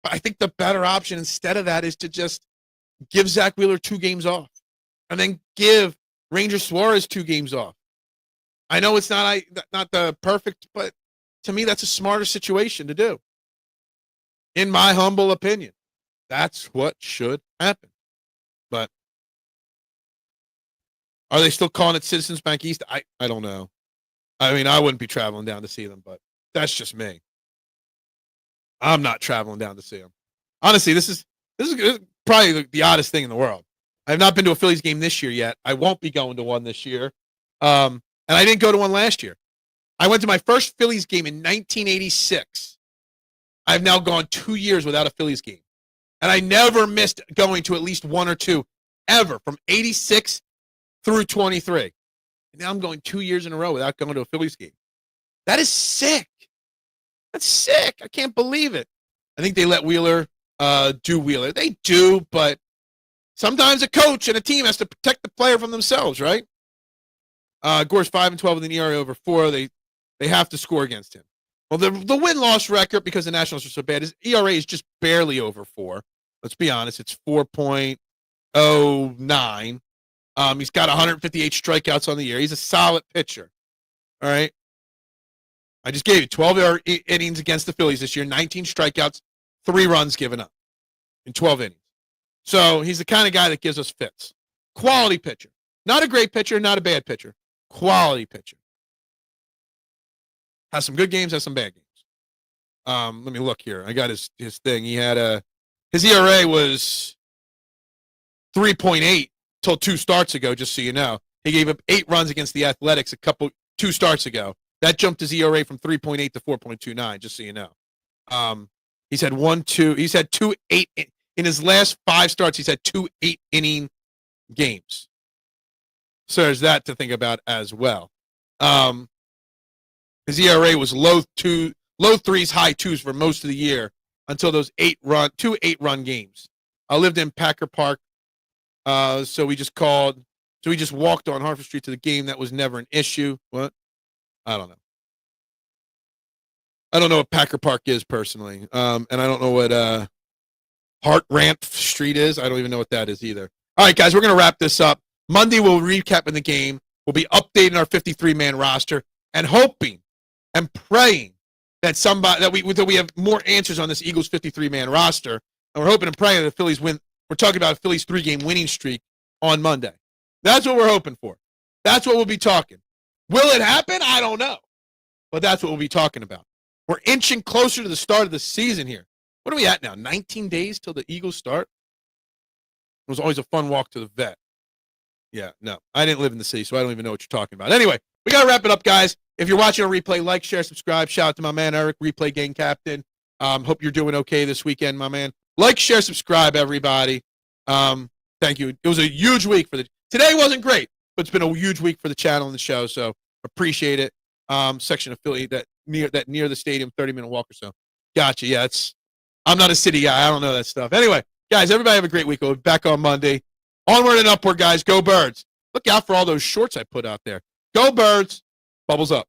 Speaker 1: but I think the better option instead of that is to just give Zach Wheeler 2 games off and then give Ranger Suarez 2 games off. I know it's not the perfect, but to me, that's a smarter situation to do. In my humble opinion, that's what should happen. But are they still calling it Citizens Bank East? I don't know. I mean, I wouldn't be traveling down to see them, but that's just me. I'm not traveling down to see them. Honestly, this is probably the oddest thing in the world. I have not been to a Phillies game this year yet. I won't be going to one this year. And I didn't go to one last year. I went to my first Phillies game in 1986. I've now gone 2 years without a Phillies game. And I never missed going to at least one or two ever from 86 through 23. And now I'm going 2 years in a row without going to a Phillies game. That is sick. That's sick. I can't believe it. I think they let Wheeler do Wheeler. They do, but sometimes a coach and a team has to protect the player from themselves, right? Gore's 5-12 with an ERA over 4. They have to score against him. Well, the win-loss record, because the Nationals are so bad, his ERA is just barely over 4. Let's be honest. It's 4.09. He's got 158 strikeouts on the year. He's a solid pitcher. All right. I just gave you 12 innings against the Phillies this year, 19 strikeouts, 3 runs given up in 12 innings. So he's the kind of guy that gives us fits. Quality pitcher. Not a great pitcher, not a bad pitcher. Quality pitcher. Has some good games, has some bad games. Let me look here. I got his thing. He had his ERA was 3.8 till 2 starts ago, just so you know. He gave up 8 runs against the Athletics 2 starts ago. That jumped his ERA from 3.8 to 4.29, just so you know. He's had 2 8 in his last 5 starts. He's had 2 8-inning games. So there's that to think about as well. His ERA was low 3s, high 2s for most of the year until those 2 8-run games. I lived in Packer Park, so we just walked on Harper Street to the game. That was never an issue. What? I don't know. I don't know what Packer Park is personally, and I don't know what Hart Ramp Street is. I don't even know what that is either. All right, guys, we're going to wrap this up. Monday, we'll recap in the game. We'll be updating our 53-man roster and hoping and praying that we have more answers on this Eagles 53-man roster. And we're hoping and praying that the Phillies win. We're talking about a Phillies 3-game winning streak on Monday. That's what we're hoping for. That's what we'll be talking. Will it happen? I don't know. But that's what we'll be talking about. We're inching closer to the start of the season here. What are we at now? 19 days till the Eagles start? It was always a fun walk to the vet. Yeah, no. I didn't live in the city, so I don't even know what you're talking about. Anyway, we got to wrap it up, guys. If you're watching a replay, like, share, subscribe. Shout out to my man, Eric, replay game captain. Hope you're doing okay this weekend, my man. Like, share, subscribe, everybody. Thank you. It was a huge week today wasn't great, but it's been a huge week for the channel and the show, so appreciate it. Section of Philly that near the stadium, 30-minute walk or so. Gotcha. Yeah, I'm not a city guy. I don't know that stuff. Anyway, guys, everybody have a great week. We'll be back on Monday. Onward and upward, guys. Go Birds. Look out for all those shorts I put out there. Go Birds. Bubbles up.